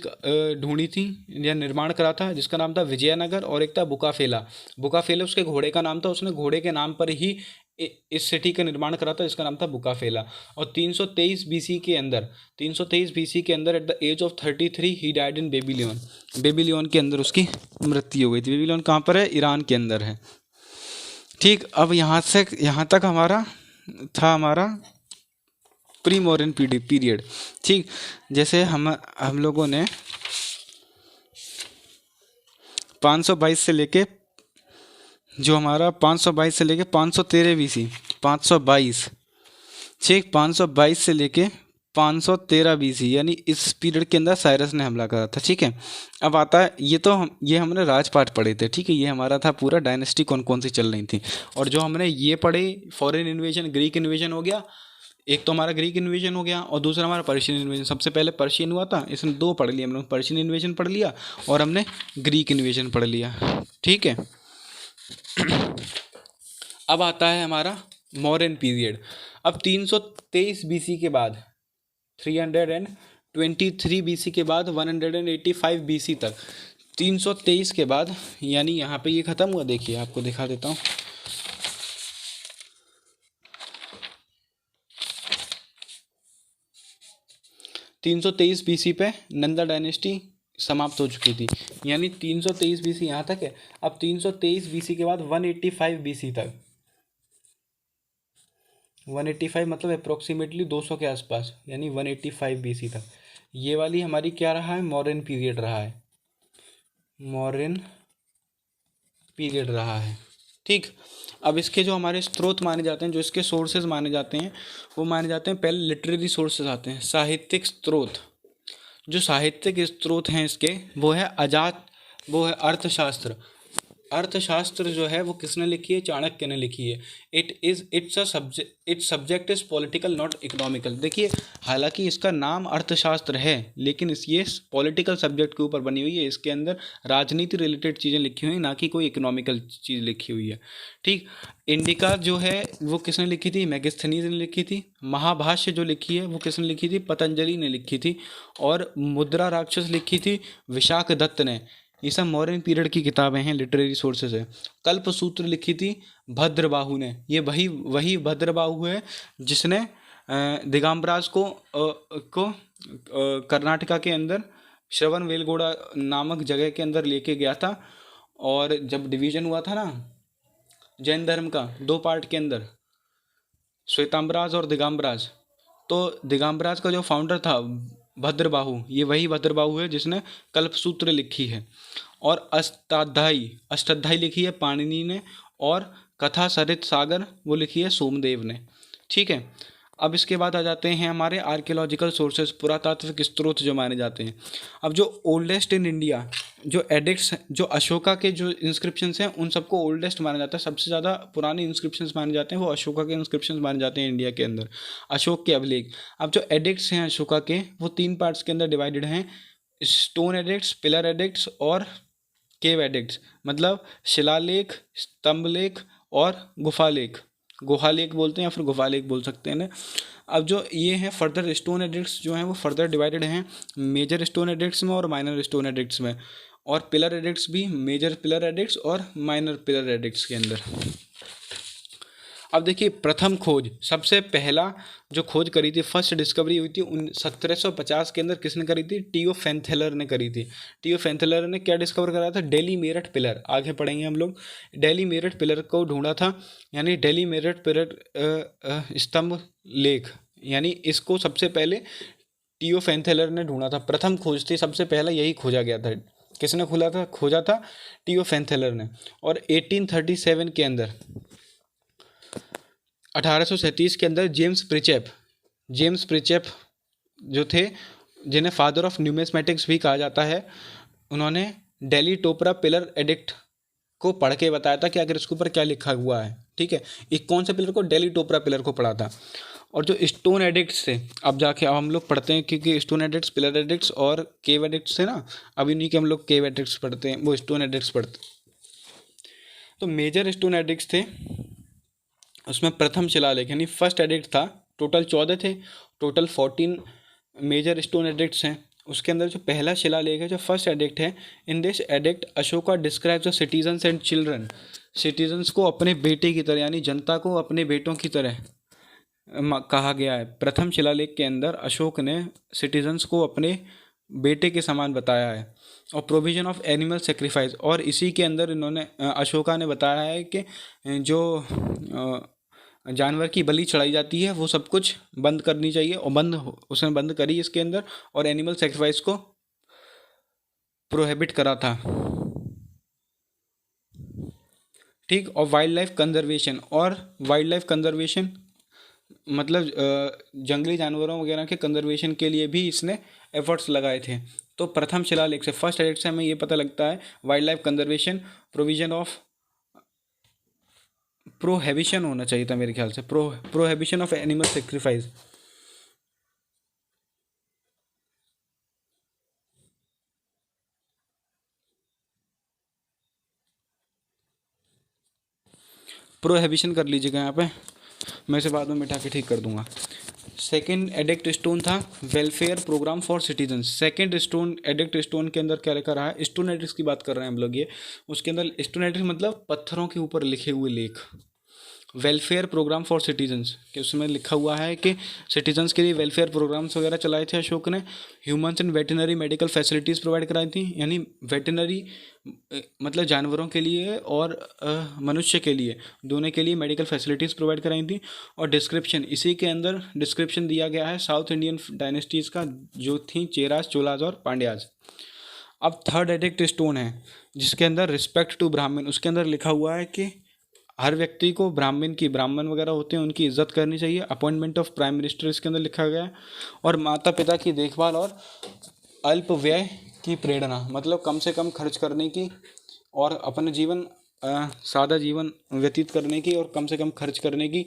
ढूंढी थी या निर्माण करा था, जिसका नाम था विजयनगर और एक था बुकाफेला। बुकाफेला उसके घोड़े का नाम था, उसने घोड़े के नाम पर ही इस सिटी का निर्माण करा था, जिसका नाम था बुकाफेला। और 323 बीसी के अंदर, 323 बीसी के अंदर at the age of 33 he died in Babylon, Babylon के अंदर उसकी मृत्यु हो गई थी। बेबीलोन कहाँ पर है? ईरान के अंदर है। ठीक। अब यहाँ तक हमारा प्री मॉडर्न पीरियड। ठीक। जैसे हम लोगों ने 522 से लेके, जो हमारा 522 से लेके 513 बीसी, 522, ठीक, 522 से लेके 513 बीसी, यानी इस पीरियड के अंदर साइरस ने हमला करा था। ठीक है। अब आता है, ये हमने राजपाट पढ़े थे। ठीक है। ये हमारा था पूरा डायनेस्टी कौन कौन सी चल रही थी। और जो हमने ये पढ़े, फॉरेन इन्वेजन, ग्रीक इन्वेजन हो गया, एक तो हमारा ग्रीक इन्वेजन हो गया, और दूसरा हमारा पर्शियन इन्वेजन। सबसे पहले पर्शियन हुआ था, इसमें 2 पढ़ लिया हम लोग, पर्शियन इन्वेजन पढ़ लिया और हमने ग्रीक इन्वेजन पढ़ लिया। ठीक है। अब आता है हमारा मॉडर्न पीरियड। अब 323 बीसी के बाद, 323 बीसी के बाद 185 बीसी तक, 323 के बाद, यानी यहाँ पे ये ख़त्म हुआ। देखिए आपको दिखा देता हूँ। 323 बीसी पे नंदा डायनेस्टी समाप्त हो चुकी थी, यानी 323 बीसी यहाँ तक है। अब 323 बीसी के बाद 185 बीसी तक, 185 मतलब अप्रोक्सीमेटली 200 के आसपास, यानी 185 बीसी तक, ये वाली हमारी क्या रहा है? मॉडर्न पीरियड रहा है, मॉडर्न पीरियड रहा है। ठीक। अब इसके जो हमारे स्रोत माने जाते हैं, जो इसके सोर्सेज माने जाते हैं, वो माने जाते हैं, पहले लिटरेरी सोर्सेज आते हैं, साहित्यिक स्रोत। जो साहित्यिक स्रोत हैं इसके, वो है अर्थशास्त्र। अर्थशास्त्र जो है वो किसने लिखी है? चाणक्य ने लिखी है। It's subject is political not economical. देखिए, हालांकि इसका नाम अर्थशास्त्र है, लेकिन ये पॉलिटिकल सब्जेक्ट के ऊपर बनी हुई है। इसके अंदर राजनीति रिलेटेड चीज़ें लिखी हुई हैं, ना कि कोई इकोनॉमिकल चीज़ लिखी हुई है। ठीक। इंडिका जो है वो किसने लिखी थी? मैगस्थनीज ने लिखी थी। महाभाष्य जो लिखी है वो किसने लिखी थी? पतंजलि ने लिखी थी। और मुद्रा राक्षस लिखी थी विशाख दत्त ने। ये सब मॉडर्न पीरियड की किताबें हैं, लिटरेरी सोर्सेज है। कल्पसूत्र लिखी थी भद्रबाहु ने। ये वही भद्रबाहु है जिसने दिगंबराज को कर्नाटका के अंदर श्रवण बेलगोड़ा नामक जगह के अंदर लेके गया था। और जब डिवीज़न हुआ था ना जैन धर्म का 2 पार्ट के अंदर, श्वेताम्बराज और दिगंबराज। तो दिगंबराज का जो फाउंडर था भद्रबाहु, ये वही भद्रबाहु है जिसने कल्पसूत्र लिखी है। और अष्टाध्यायी लिखी है पाणिनि ने, और कथा सरित सागर वो लिखी है सोमदेव ने। ठीक है, अब इसके बाद आ जाते हैं हमारे आर्कियोलॉजिकल सोर्सेज, पुरातात्विक स्रोत जो माने जाते हैं। अब जो ओल्डेस्ट इन इंडिया जो एडिक्ट्स, जो अशोका के जो इंस्क्रिप्शंस हैं उन सबको ओल्डेस्ट माना जाता है। सबसे ज़्यादा पुराने इंस्क्रिप्शंस माने जाते हैं वो अशोका के इंस्क्रिप्शंस माने जाते हैं इंडिया के अंदर, अशोक के अभिलेख। अब जो एडिक्ट्स हैं अशोका के वो 3 पार्ट्स के अंदर डिवाइडेड हैं, स्टोन एडिक्ट्स, पिलर एडिक्ट्स और केव एडिक्ट्स। मतलब शिलालेख, स्तंभलेख और गुफालेख, गुहालेख बोलते हैं या फिर गुफालेख बोल सकते हैं ना। अब जो ये हैं फर्दर स्टोन एडिक्ट्स जो हैं वो फर्दर डिवाइडेड हैं मेजर स्टोन एडिक्ट्स में और माइनर स्टोन एडिक्ट्स में, और पिलर एडिक्ट्स भी मेजर पिलर एडिक्ट्स और माइनर पिलर एडिक्ट्स के अंदर। अब देखिए प्रथम खोज, सबसे पहला जो खोज करी थी, फर्स्ट डिस्कवरी हुई थी 1750 के अंदर। किसने करी थी? टीओ फेंथेलर ने करी थी। टीओ फेंथेलर ने क्या डिस्कवर करा था? दिल्ली मेरठ पिलर। आगे पढ़ेंगे हम लोग। दिल्ली मेरठ पिलर को ढूंढा था, यानी दिल्ली मेरठ पिलर स्तंभ लेख, यानी इसको सबसे पहले टीओ फेंथेलर ने ढूंढा था। प्रथम खोज थी, सबसे पहला यही खोजा गया था। किसने खोजा था? टीओ फेंथेलर ने। और 1837 के अंदर 1837 के अंदर जेम्स प्रिचेप जो थे, जिन्हें फादर ऑफ न्यूमिस्मेटिक्स भी कहा जाता है, उन्होंने दिल्ली टोपरा पिलर एडिक्ट को पढ़ के बताया था कि अगर इसके ऊपर क्या लिखा हुआ है। ठीक है, एक कौन से पिलर को? दिल्ली टोपरा पिलर को पढ़ा था। और जो स्टोन एडिक्ट्स थे, अब हम लोग पढ़ते हैं, क्योंकि स्टोन एडिक्ट्स, पिलर एडिक्ट्स और केव एडिक्ट्स थे ना, अभी नहीं कि हम लोग केव एडिक्ट्स पढ़ते हैं, वो स्टोन एडिक्ट्स पढ़ते हैं। तो मेजर स्टोन एडिक्ट्स थे, उसमें प्रथम शिलालेख यानी फर्स्ट एडिक्ट था। टोटल 14 थे, टोटल 14 मेजर स्टोन एडिक्ट्स हैं। उसके अंदर जो पहला शिलालेख है, जो फर्स्ट एडिक्ट है, in this addict Ashoka describes the citizens and children. Citizens को अपने बेटे की तरह, यानी जनता को अपने बेटों की तरह कहा गया है। प्रथम शिलालेख के अंदर अशोक ने सिटीजन्स को अपने बेटे के समान बताया है। और प्रोविजन ऑफ एनिमल सेक्रीफाइस, और इसी के अंदर इन्होंने अशोका ने बताया है कि जो जानवर की बलि चढ़ाई जाती है वो सब कुछ बंद करनी चाहिए, और उसने बंद करी इसके अंदर, और एनिमल सेक्रीफाइस को प्रोहिबिट करा था। ठीक, और वाइल्ड लाइफ कंजर्वेशन मतलब जंगली जानवरों वगैरह के कंजर्वेशन के लिए भी इसने एफर्ट्स लगाए थे। तो प्रथम शिलालेख से, फर्स्ट एडिक्ट से हमें ये पता लगता है wild life conservation, provision of, prohibition होना चाहिए था मेरे ख्याल से, prohibition of animal sacrifice. Prohibition कर लीजिएगा यहाँ पे, मैं इसे बाद में मिटा के ठीक कर दूंगा। सेकेंड एडिक्ट स्टोन था welfare programme for citizens. Second stone edict stone के अंदर क्या लिखा रहा है? स्टोन एडिक्ट्स की बात कर रहे हैं हम लोग। ये उसके अंदर स्टोन एडिक्ट मतलब पत्थरों के ऊपर लिखे हुए लेख। वेलफेयर प्रोग्राम फॉर सिटीजन्स कि उसमें लिखा हुआ है कि सिटीजन्स के लिए वेलफेयर प्रोग्राम्स वगैरह चलाए थे अशोक ने। Humans and veterinary medical facilities provide कराई थी, यानी वेटनरी मतलब जानवरों के लिए और मनुष्य के लिए, दोनों के लिए मेडिकल फैसिलिटीज़ प्रोवाइड कराई थी। और डिस्क्रिप्शन, इसी के अंदर डिस्क्रिप्शन दिया गया है साउथ इंडियन डायनेस्टीज़ का, जो थी चेराज, चोलाज और पांड्याज। अब थर्ड एडिक्ट स्टोन है जिसके अंदर रिस्पेक्ट टू ब्राह्मण, उसके अंदर लिखा हुआ है कि हर व्यक्ति को ब्राह्मण वगैरह होते हैं उनकी इज्जत करनी चाहिए। अपॉइंटमेंट ऑफ प्राइम मिनिस्टर इसके अंदर लिखा गया है। और माता पिता की देखभाल और अल्प व्यय की प्रेरणा, मतलब कम से कम खर्च करने की और अपने जीवन सादा जीवन व्यतीत करने की और कम से कम खर्च करने की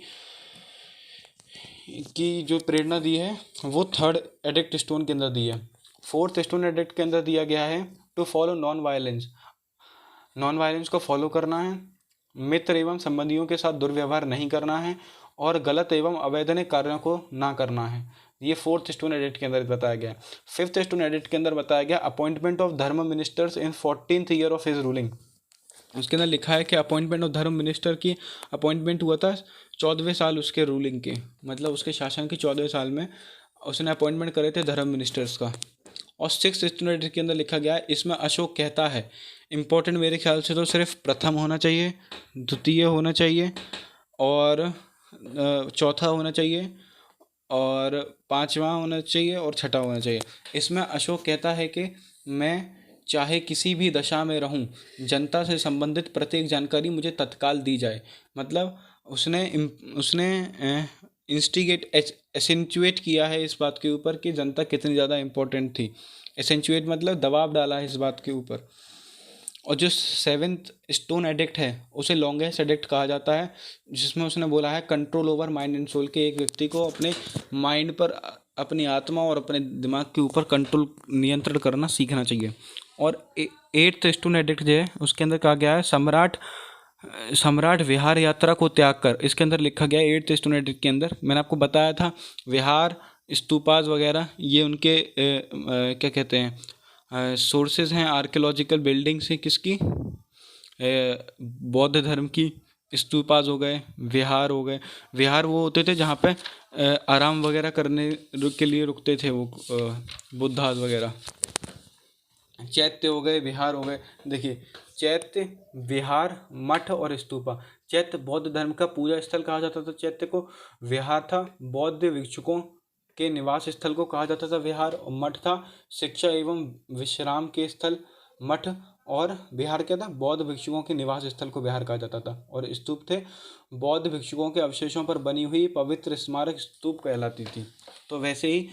जो प्रेरणा दी है वो थर्ड एडिक्ट स्टोन के अंदर दी है। फोर्थ स्टोन एडिक्ट के अंदर दिया गया है टू फॉलो नॉन वायलेंस को फॉलो करना है, मित्र एवं संबंधियों के साथ दुर्व्यवहार नहीं करना है, और गलत एवं अवैधानिक कार्यों को ना करना है। ये फोर्थ स्टोन एडिक्ट के अंदर बताया गया। फिफ्थ स्टोन एडिक्ट के अंदर बताया गया अपॉइंटमेंट ऑफ धर्म ministers in 14th year of his ruling. उसके अंदर लिखा है कि अपॉइंटमेंट ऑफ धर्म मिनिस्टर की अपॉइंटमेंट हुआ था 14वें साल उसके रूलिंग के, मतलब उसके शासन के 14वें साल में उसने अपॉइंटमेंट करे थे धर्म मिनिस्टर्स का। और सिक्स स्टोन एडिक्ट के अंदर लिखा गया है, इसमें अशोक कहता है, इम्पोर्टेंट मेरे ख्याल से तो सिर्फ प्रथम होना चाहिए, द्वितीय होना चाहिए और चौथा होना चाहिए, और पांचवा होना चाहिए, और छठा होना चाहिए। इसमें अशोक कहता है कि मैं चाहे किसी भी दशा में रहूं, जनता से संबंधित प्रत्येक जानकारी मुझे तत्काल दी जाए। मतलब उसने इंस्टिगेट एसेंचुएट किया है इस बात के ऊपर कि जनता कितनी ज़्यादा इम्पोर्टेंट थी। एसेंचुएट मतलब दबाव डाला है इस बात के ऊपर। और जो सेवेंथ स्टोन एडिक्ट है उसे लॉन्गेस्ट एडिक्ट कहा जाता है, जिसमें उसने बोला है control over mind and soul, के एक व्यक्ति को अपने माइंड पर, अपनी आत्मा और अपने दिमाग के ऊपर कंट्रोल, नियंत्रण करना सीखना चाहिए। और एट्थ स्टोन एडिक्ट जो है उसके अंदर कहा गया है सम्राट सम्राट विहार यात्रा को त्याग कर। इसके अंदर लिखा गया है एट्थ स्टोन एडिक्ट के अंदर, मैंने आपको बताया था विहार, स्तूपाज वगैरह ये उनके क्या कहते हैं सोर्सेज हैं आर्कियोलॉजिकल बिल्डिंग्स हैं किसकी, बौद्ध धर्म की। स्तूपाज हो गए, विहार हो गए। विहार वो होते थे जहाँ पे आराम वगैरह करने के लिए रुकते थे वो बुद्धाज वगैरह। चैत्य हो गए, विहार हो गए। देखिए चैत्य, विहार, मठ और स्तूपा। चैत्य बौद्ध धर्म का पूजा स्थल कहा जाता था चैत्य को। विहार था बौद्ध भिक्षुकों के निवास स्थल को कहा जाता था विहार। और मठ था शिक्षा एवं विश्राम के स्थल मठ। और विहार क्या था, बौद्ध भिक्षुकों के निवास स्थल को विहार कहा जाता था। और स्तूप थे बौद्ध भिक्षुकों के अवशेषों पर बनी हुई पवित्र स्मारक स्तूप कहलाती थी। तो वैसे ही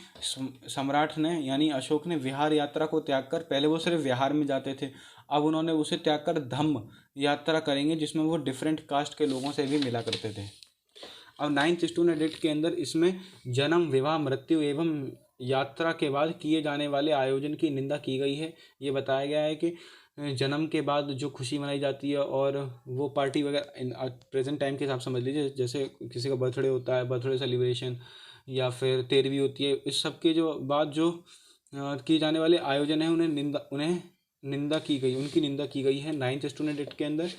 सम्राट ने यानी अशोक ने विहार यात्रा को त्याग कर, पहले वो सिर्फ विहार में जाते थे, अब उन्होंने उसे त्याग कर धम्म यात्रा करेंगे जिसमें वो डिफरेंट कास्ट के लोगों से भी मिला करते थे। अब नाइन्थ स्टोन एडिक्ट के अंदर इसमें जन्म, विवाह, मृत्यु एवं यात्रा के बाद किए जाने वाले आयोजन की निंदा की गई है। ये बताया गया है कि जन्म के बाद जो खुशी मनाई जाती है और वो पार्टी वगैरह प्रेजेंट टाइम के हिसाब से समझ लीजिए, जैसे किसी का बर्थडे होता है, बर्थडे सेलिब्रेशन, या फिर तेरहवीं होती है, इस सब के जो बाद जो किए जाने वाले आयोजन है उन्हें निंदा की गई, उनकी निंदा की गई है नाइन्थ स्टोन एडिक्ट के अंदर।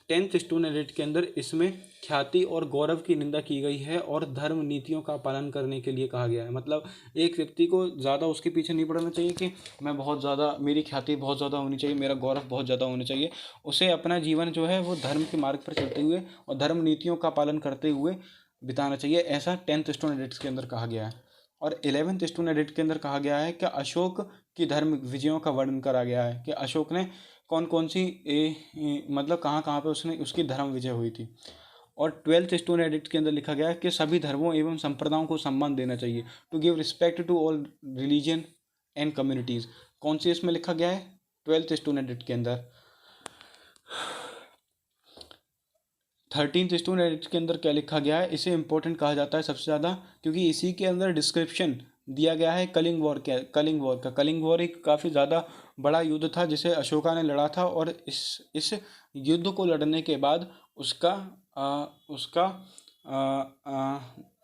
टेंथ स्टोन एडिक्ट के अंदर इसमें ख्याति और गौरव की निंदा की गई है और धर्म नीतियों का पालन करने के लिए कहा गया है। मतलब एक व्यक्ति को ज़्यादा उसके पीछे नहीं पड़ना चाहिए कि मैं बहुत ज़्यादा, मेरी ख्याति बहुत ज़्यादा होनी चाहिए, मेरा गौरव बहुत ज़्यादा होना चाहिए। उसे अपना जीवन जो है वो धर्म के मार्ग पर चलते हुए और धर्म नीतियों का पालन करते हुए बिताना चाहिए, ऐसा टेंथ स्टोन एडिक्ट के अंदर कहा गया है। और 11th स्टोन एडिक्ट के अंदर कहा गया है कि अशोक की धर्म विजयों का वर्णन करा गया है कि अशोक ने कौन कौन सी मतलब कहाँ कहाँ पे उसने उसकी धर्म विजय हुई थी। और 12th स्टोन एडिक्ट के अंदर लिखा गया है कि सभी धर्मों एवं संप्रदायों को सम्मान देना चाहिए, to give respect to all religion and communities. कौन सी इसमें लिखा गया है 12th स्टोन एडिक्ट के अंदर। 13th स्टोन एडिक्ट के अंदर क्या लिखा गया है, इसे इंपॉर्टेंट कहा जाता है सबसे ज़्यादा क्योंकि इसी के अंदर डिस्क्रिप्शन दिया गया है कलिंग वॉर का। कलिंग वॉर एक काफ़ी ज़्यादा बड़ा युद्ध था जिसे अशोका ने लड़ा था। और इस युद्ध को लड़ने के बाद उसका उसका आ, आ,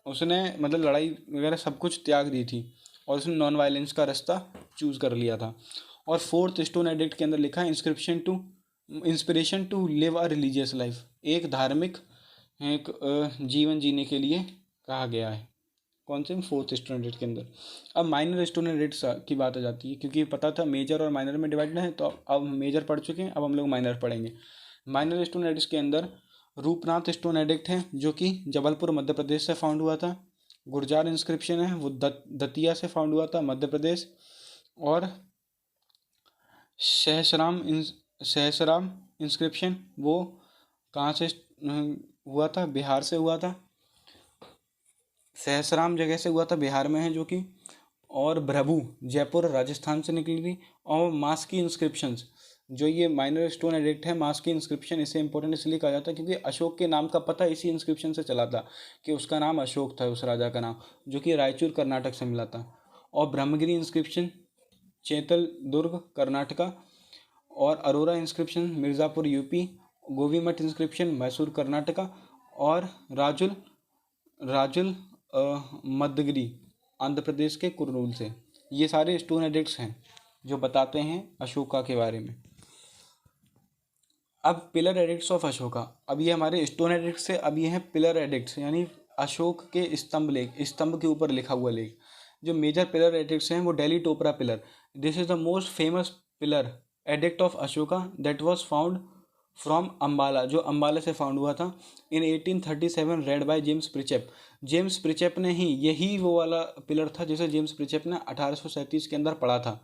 उसने मतलब लड़ाई वगैरह सब कुछ त्याग दी थी और उसने नॉन वायलेंस का रास्ता चूज़ कर लिया था। और 4th स्टोन एडिक्ट के अंदर लिखा है inspiration to live a religious life, एक धार्मिक एक जीवन जीने के लिए कहा गया है। कौन से 4th स्टोन एडिक्ट के अंदर। अब माइनर स्टोन एडिक्ट की बात आ जाती है क्योंकि पता था मेजर और माइनर में डिवाइडेड है, तो अब मेजर पढ़ चुके हैं, अब हम लोग माइनर पढ़ेंगे। माइनर स्टोन एडिक्ट के अंदर रूपनाथ स्टोन एडिक्ट है जो कि जबलपुर मध्य प्रदेश से फाउंड हुआ था। गुर्जार इंस्क्रिप्शन है वो दतिया से फाउंड हुआ था मध्य प्रदेश। और सहसराम इंस्क्रिप्शन वो कहाँ से हुआ था, बिहार से हुआ था। सहसराम जगह से हुआ था, बिहार में है जो कि। और भ्रभु जयपुर राजस्थान से निकली थी। और मास की इंस्क्रिप्शंस, जो ये माइनर स्टोन एडिक्ट है, मास की इंस्क्रिप्शन इसे इंपॉर्टेंट इसलिए कहा जाता है क्योंकि अशोक के नाम का पता इसी इंस्क्रिप्शन से चला था कि उसका नाम अशोक था, उस राजा का नाम, जो कि रायचूर कर्नाटक से मिला था। और ब्रह्मगिरी इंस्क्रिप्शन चेतल दुर्ग कर्नाटका। और Ahraura inscription Mirzapur UP. Gavimath inscription Mysore Karnataka. और राजुल राजुल मदगिरी आंध्र प्रदेश के कुर्नूल से। ये सारे स्टोन एडिक्ट्स हैं जो बताते हैं अशोका के बारे में। अब पिलर एडिक्ट्स ऑफ अशोका। अब ये हमारे स्टोन एडिक्ट्स से, अब ये हैं पिलर एडिक्ट्स यानी अशोक के स्तंभ के ऊपर लिखा हुआ लेख। जो मेजर पिलर एडिक्ट्स हैं वो daily Topra pillar, this is the most famous pillar edict of Ashoka that was found from Ambala, जो अम्बाला से फाउंड हुआ था इन 1837, रेड बाय जेम्स प्रिचेप। जेम्स प्रिचेप ने ही, यही वो वाला पिलर था जिसे जेम्स प्रिचेप ने 1837 के अंदर पढ़ा था।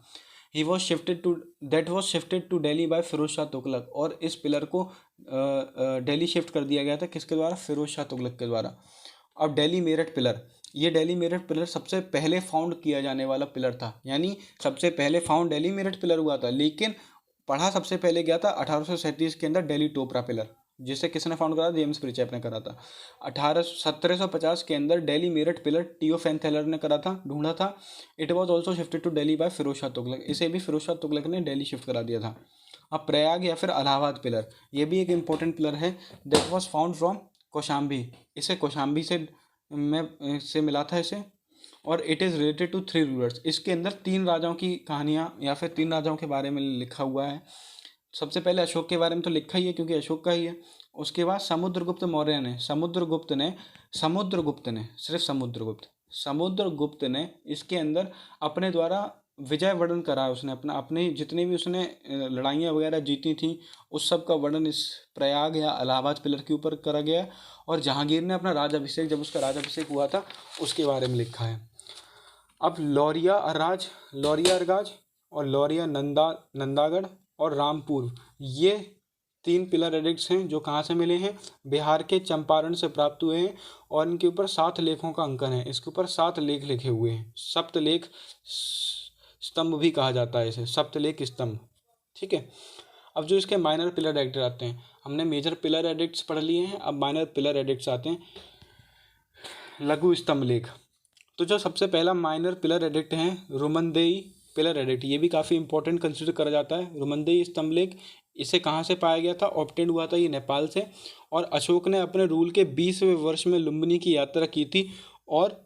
He was shifted to that was shifted to Delhi by Firoz Shah Tughlaq, और इस पिलर को दिल्ली शिफ्ट कर दिया गया था किसके द्वारा? फिरोज शाह तुगलक के द्वारा। अब दिल्ली मेरठ पिलर, ये दिल्ली मेरठ पिलर सबसे पहले फाउंड किया जाने वाला पिलर था, यानी सबसे पहले फाउंड दिल्ली मेरठ पिलर हुआ था, लेकिन पढ़ा सबसे पहले गया था 1837 के अंदर दिल्ली टोपरा पिलर, जिसे किसने फाउंड करा? जेम्स प्रिचेप ने करा था। 1750 के अंदर दिल्ली मेरठ पिलर टीओ फैनथेलर ने करा था, ढूंढा था। It was also shifted to Delhi by Firoz Shah Tughlaq, इसे भी फिरोज शाह तुगलक ने दिल्ली शिफ्ट करा दिया था। अब प्रयाग या फिर इलाहाबाद पिलर, ये भी एक इंपॉर्टेंट पिलर है। That was found from Kaushambi, इसे कौशाम्बी से मिला था इसे, और it is related to 3 rulers. इसके अंदर 3 राजाओं की कहानियाँ या फिर 3 राजाओं के बारे में लिखा हुआ है। सबसे पहले अशोक के बारे में तो लिखा ही है क्योंकि अशोक का ही है। उसके बाद समुद्रगुप्त मौर्य ने, समुद्रगुप्त ने इसके अंदर अपने द्वारा विजय वर्णन करा है। उसने अपने जितनी भी उसने लड़ाइयाँ वगैरह जीती थी उस सब का वर्णन इस प्रयाग या इलाहाबाद पिलर के ऊपर करा गया है। और जहांगीर ने अपना राजाभिषेक, जब उसका राजाभिषेक हुआ था, उसके बारे में लिखा है। अब लौरिया अरगाज और लौरिया नंदागढ़ और रामपुर, ये 3 पिलर एडिक्ट्स हैं जो कहाँ से मिले हैं? बिहार के चंपारण से प्राप्त हुए हैं, और इनके ऊपर 7 लेखों का अंकन है। इसके ऊपर 7 लेख लिखे हुए हैं। सप्तलेख स्तंभ भी कहा जाता है इसे, सप्तलेख स्तंभ। ठीक है। अब जो इसके माइनर पिलर एडिक्ट आते हैं, हमने मेजर पिलर एडिक्ट्स पढ़ लिए हैं, अब माइनर पिलर एडिक्ट्स आते हैं। लघु स्तंभ लेख, तो जो सबसे पहला माइनर पिलर एडिक्ट है रुमनदेई पिलर एडिक्ट, ये भी काफ़ी इंपॉर्टेंट कंसिडर करा जाता है। रुमनदेई स्तंभ लेख, इसे कहाँ से पाया गया था? ऑब्टेंड हुआ था ये नेपाल से, और अशोक ने अपने रूल के 20वें वर्ष में लुम्बिनी की यात्रा की थी, और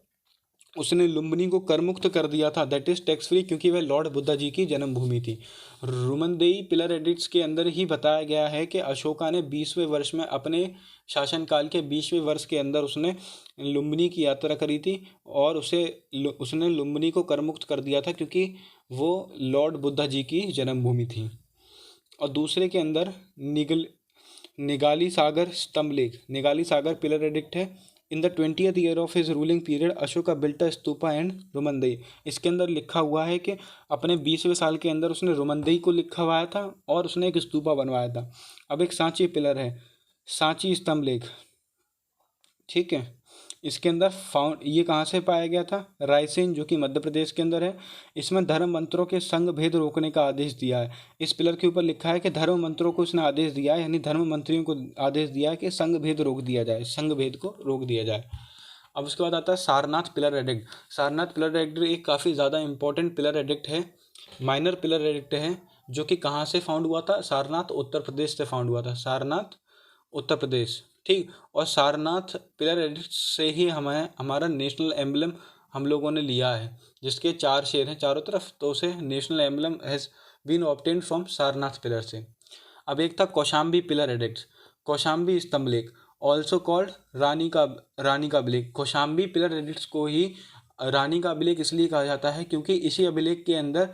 उसने लुम्बिनी को कर मुक्त कर दिया था, दैट इज टैक्स फ्री, क्योंकि वह लॉर्ड बुद्धा जी की जन्मभूमि थी। रुमनदेई पिलर एडिक्ट्स के अंदर ही बताया गया है कि अशोका ने 20वें वर्ष में, अपने शासनकाल के 20वें वर्ष के अंदर उसने लुम्बिनी की यात्रा करी थी, और उसने लुम्बिनी को कर मुक्त कर दिया था क्योंकि वो लॉर्ड बुद्धा जी की जन्मभूमि थी। और दूसरे के अंदर निगाली सागर स्तंभ लेख, निगाली सागर पिलर एडिक्ट है। In the 20th year of his ruling period Ashoka built a stupa and Rummindei, इसके अंदर लिखा हुआ है कि अपने 20वें साल के अंदर उसने रुमनदेई को लिखवाया था और उसने एक स्तूपा बनवाया था। अब एक सांची पिलर है, सांची स्तंभ लेख। ठीक है। इसके अंदर ये कहाँ से पाया गया था? रायसेन, जो कि मध्य प्रदेश के अंदर है। इसमें धर्म मंत्रों के संघ भेद रोकने का आदेश दिया है। इस पिलर के ऊपर लिखा है कि धर्म मंत्रों को उसने आदेश दिया है, यानी धर्म मंत्रियों को आदेश दिया है कि संघ भेद रोक दिया जाए, संघ भेद को रोक दिया जाए। अब उसके बाद आता है Sarnath pillar addict. Sarnath pillar addict एक काफ़ी ज़्यादा इंपॉर्टेंट पिलर एडिक्ट है, माइनर पिलर एडिक्ट है, जो कि कहाँ से फाउंड हुआ था? सारनाथ उत्तर प्रदेश से फाउंड हुआ था, सारनाथ उत्तर प्रदेश। ठीक। और सारनाथ पिलर एडिक्ट से ही हमारा नेशनल एम्बलम हम लोगों ने लिया है, जिसके 4 शेर हैं चारों तरफ, तो उसे national emblem has been obtained from Sarnath pillar से। अब एक था कौशाम्बी पिलर एडिक्ट, कौशाम्बी स्तंभ लेख, ऑल्सो कॉल्ड रानी का अभिलेख। कौशाम्बी पिलर एडिक्ट्स को ही रानी का अभिलेख इसलिए कहा जाता है क्योंकि इसी अभिलेख के अंदर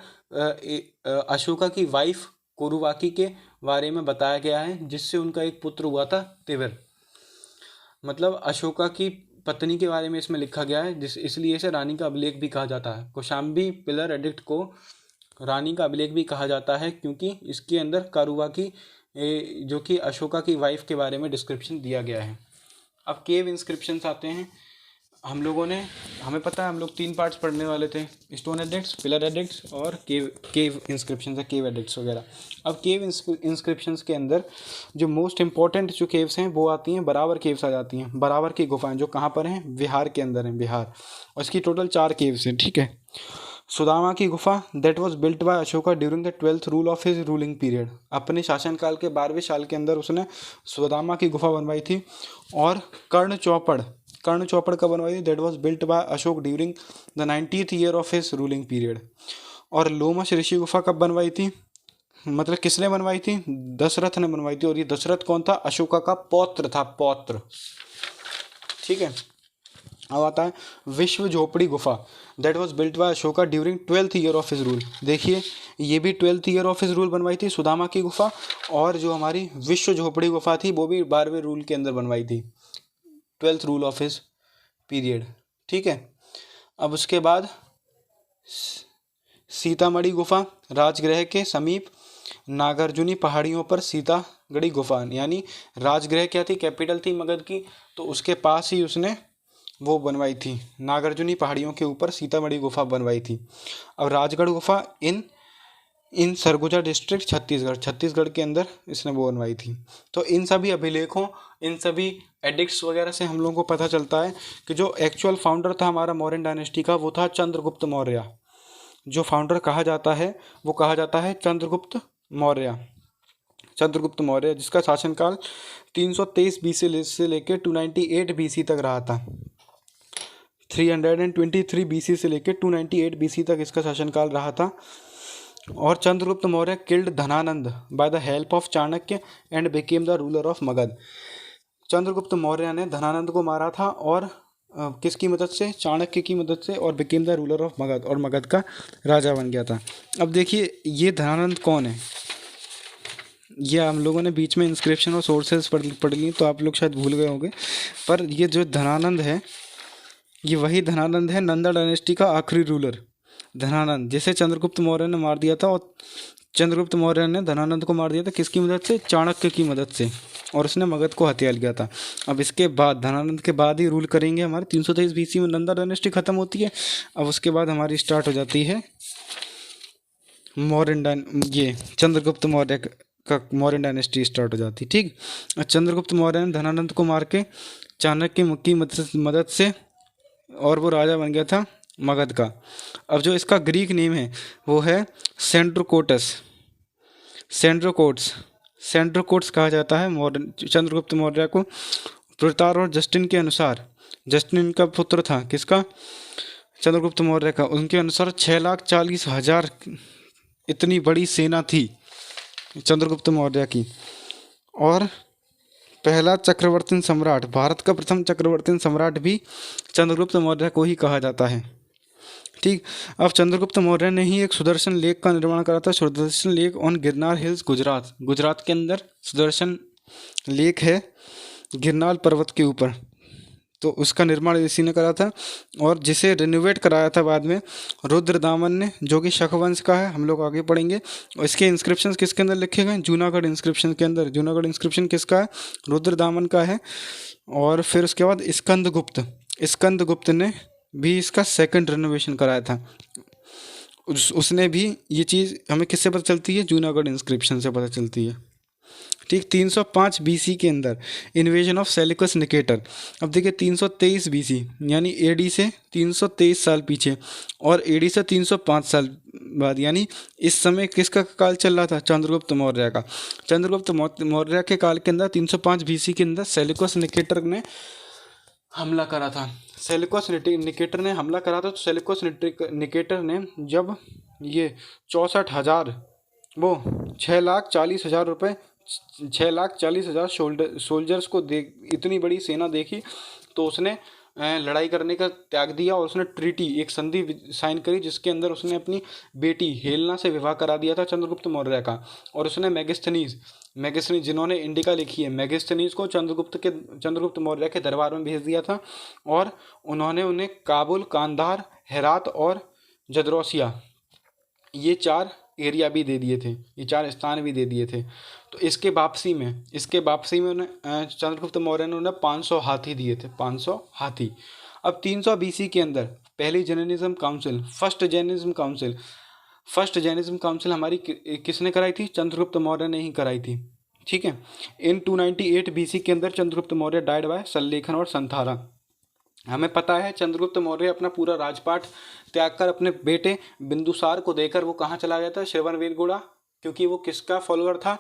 अशोका की वाइफ कुरुवाकी के बारे में बताया गया है, जिससे उनका एक पुत्र हुआ था तिवर। मतलब अशोका की पत्नी के बारे में इसमें लिखा गया है, इसलिए इसे रानी का अभिलेख भी कहा जाता है। कौशाम्बी पिलर एडिक्ट को रानी का अभिलेख भी कहा जाता है क्योंकि इसके अंदर कारुवाकी, जो कि अशोका की वाइफ के बारे में डिस्क्रिप्शन दिया गया है। अब केव इंस्क्रिप्शंस आते हैं। हमें पता है हम लोग 3 पार्ट्स पढ़ने वाले थे, स्टोन एडिक्ट्स, पिलर एडिक्ट्स और केव इंस्क्रिप्शंस है, केव एडिक्ट्स वगैरह। अब केव इंस्क्रिप्शंस के अंदर जो मोस्ट इंपॉर्टेंट जो केव्स हैं वो आती हैं बराबर केव्स आ जाती हैं। बराबर की गुफाएं जो कहाँ पर हैं? बिहार के अंदर हैं, बिहार। और इसकी टोटल 4 केव्स हैं। ठीक है। सुदामा की गुफा, that was built by Ashoka during the 12th rule of his ruling period. अपने शासनकाल के 12वें साल के अंदर उसने सुदामा की गुफा बनवाई थी। और कर्ण चौपड़ कब बनवाई थी? That was built by Ashok during the 90th year of his ruling period. और लोमश ऋषि गुफा कब बनवाई थी? मतलब किसने बनवाई थी? दशरथ ने बनवाई थी। और ये दशरथ कौन था? अशोका का पौत्र था, पौत्र। ठीक है। अब आता है विश्व झोपड़ी गुफा, that was built by Ashoka during 12th year of his rule. देखिए ये भी 12th year of his rule बनवाई थी सुदामा की गुफा, और जो हमारी विश्व झोपड़ी गुफा थी वो भी 12वें रूल के अंदर बनवाई थी, 12th rule of his period. ठीक है। अब उसके बाद सीतामढ़ी गुफा, राजगृह के समीप नागार्जुनी पहाड़ियों पर सीतागढ़ी गुफा, यानी राजगृह क्या थी, कैपिटल थी मगध की, तो उसके पास ही उसने वो बनवाई थी, नागार्जुनी पहाड़ियों के ऊपर सीतामढ़ी गुफा बनवाई थी। अब राजगढ़ गुफा इन सरगुजा डिस्ट्रिक्ट छत्तीसगढ़ के अंदर इसने वो बनवाई थी। तो इन सभी अभिलेखों, इन सभी एडिक्ट्स वगैरह से हम लोगों को पता चलता है कि जो एक्चुअल फाउंडर था हमारा मौर्यन डायनेस्टी का वो था चंद्रगुप्त मौर्य। जो फाउंडर कहा जाता है वो कहा जाता है चंद्रगुप्त मौर्य। चंद्रगुप्त मौर्य जिसका शासनकाल 323 BC से लेकर 298 BC तक रहा था। 323 BC से लेकर 298 BC तक इसका शासनकाल रहा था। और Chandragupta Maurya killed Dhanananda by the help of Chanakya and became the ruler of Magadh. Chandragupta Maurya ने धनानंद को मारा था और किसकी मदद से, चाणक्य की मदद से, और became the ruler of Magadh, और मगध का राजा बन गया था। अब देखिए ये धनानंद कौन है, ये हम लोगों ने बीच में इंस्क्रिप्शन और सोर्सेज पढ़ ली तो आप लोग शायद भूल गए होंगे, पर ये जो धनानंद है ये वही धनानंद है, नंदा डायनेस्टी का आखिरी रूलर धनानंद, जिसे चंद्रगुप्त मौर्य ने मार दिया था। और चंद्रगुप्त मौर्य ने धनानंद को मार दिया था किसकी मदद से, चाणक्य की मदद से, और उसने मगध को हथिया लिया था। अब इसके बाद धनानंद के बाद ही रूल करेंगे हमारे 323 BC में नंदा डायनेस्टी खत्म होती है। अब उसके बाद हमारी स्टार्ट हो जाती है ये चंद्रगुप्त मौर्य का मौर्यन डायनेस्टी स्टार्ट हो जाती। ठीक, चंद्रगुप्त मौर्य ने धनानंद को मार के चाणक्य की मदद से, और वो राजा बन गया था मगध का। अब जो इसका ग्रीक नेम है वो है सेंड्रोकोटस। सेंड्रोकोट्स कहा जाता है चंद्रगुप्त मौर्य को। प्लूटार्क और जस्टिन के अनुसार, जस्टिन इनका पुत्र था किसका, चंद्रगुप्त मौर्य का, उनके अनुसार 6,40,000 इतनी बड़ी सेना थी चंद्रगुप्त मौर्य की। और पहला चक्रवर्ती सम्राट, भारत का प्रथम चक्रवर्ती सम्राट भी चंद्रगुप्त मौर्य को ही कहा जाता है। ठीक, अब चंद्रगुप्त मौर्य ने ही एक सुदर्शन लेक का निर्माण करा था। Sudarshan lake on Girnar hills, Gujarat के अंदर सुदर्शन लेक है गिरनार पर्वत के ऊपर, तो उसका निर्माण इसी ने करा था। और जिसे रिनोवेट कराया था बाद में रुद्रदामन ने, जो कि शक वंश का है, हम लोग आगे पढ़ेंगे। और इसके इंस्क्रिप्शन किसके अंदर लिखे गए, जूनागढ़ इंस्क्रिप्शन के अंदर। जूनागढ़ इंस्क्रिप्शन किसका है, रुद्रदामन का है। और फिर उसके बाद स्कंदगुप्त ने भी इसका सेकंड रिनोवेशन कराया था। उसने भी, ये चीज़ हमें किससे पता चलती है, जूनागढ़ इंस्क्रिप्शन से पता चलती है। ठीक, 305 BC के अंदर इन्वेजन ऑफ सेल्यूकस निकेटर। अब देखिए 323 BC यानी AD से 323 साल पीछे, और AD से 305 साल बाद, यानी इस समय किसका काल चल रहा था, चंद्रगुप्त मौर्य का। चंद्रगुप्त मौर्य के काल के अंदर 305 BC के अंदर सेल्यूकस निकेटर ने हमला करा था। सेल्यूकस निकेटर ने हमला करा था। तो सेल्यूकस निकेटर ने जब ये 64,000 वो 6,40,000 रुपये 6,40,000 सोल्जर्स को इतनी बड़ी सेना देखी, तो उसने लड़ाई करने का त्याग दिया और उसने ट्रीटी, एक संधि साइन करी, जिसके अंदर उसने अपनी बेटी हेलेना से विवाह करा दिया था चंद्रगुप्त मौर्य का। और उसने मेगास्थनीज जिन्होंने इंडिका लिखी है, मेगास्थनीज को चंद्रगुप्त मौर्य के दरबार में भेज दिया था। और उन्होंने उन्हें काबुल, कांधार, हेरात और जदरोसिया, ये 4 एरिया भी दे दिए थे, ये 4 स्थान भी दे दिए थे। तो इसके वापसी में उन्हें चंद्रगुप्त मौर्य ने उन्हें 500 हाथी दिए थे, 500 हाथी। अब 300 BC के अंदर पहली फर्स्ट जैनिज्म काउंसिल हमारी किसने कराई थी, चंद्रगुप्त मौर्य ने ही कराई थी। ठीक है, इन 298 BC के अंदर चंद्रगुप्त मौर्य डाइड बाय सल्लेखन और संथारा। हमें पता है चंद्रगुप्त मौर्य अपना पूरा राजपाट त्याग कर अपने बेटे बिंदुसार को देकर वो कहाँ चला गया था, श्रवणबेलगोला, क्योंकि वो किसका फॉलोअर था,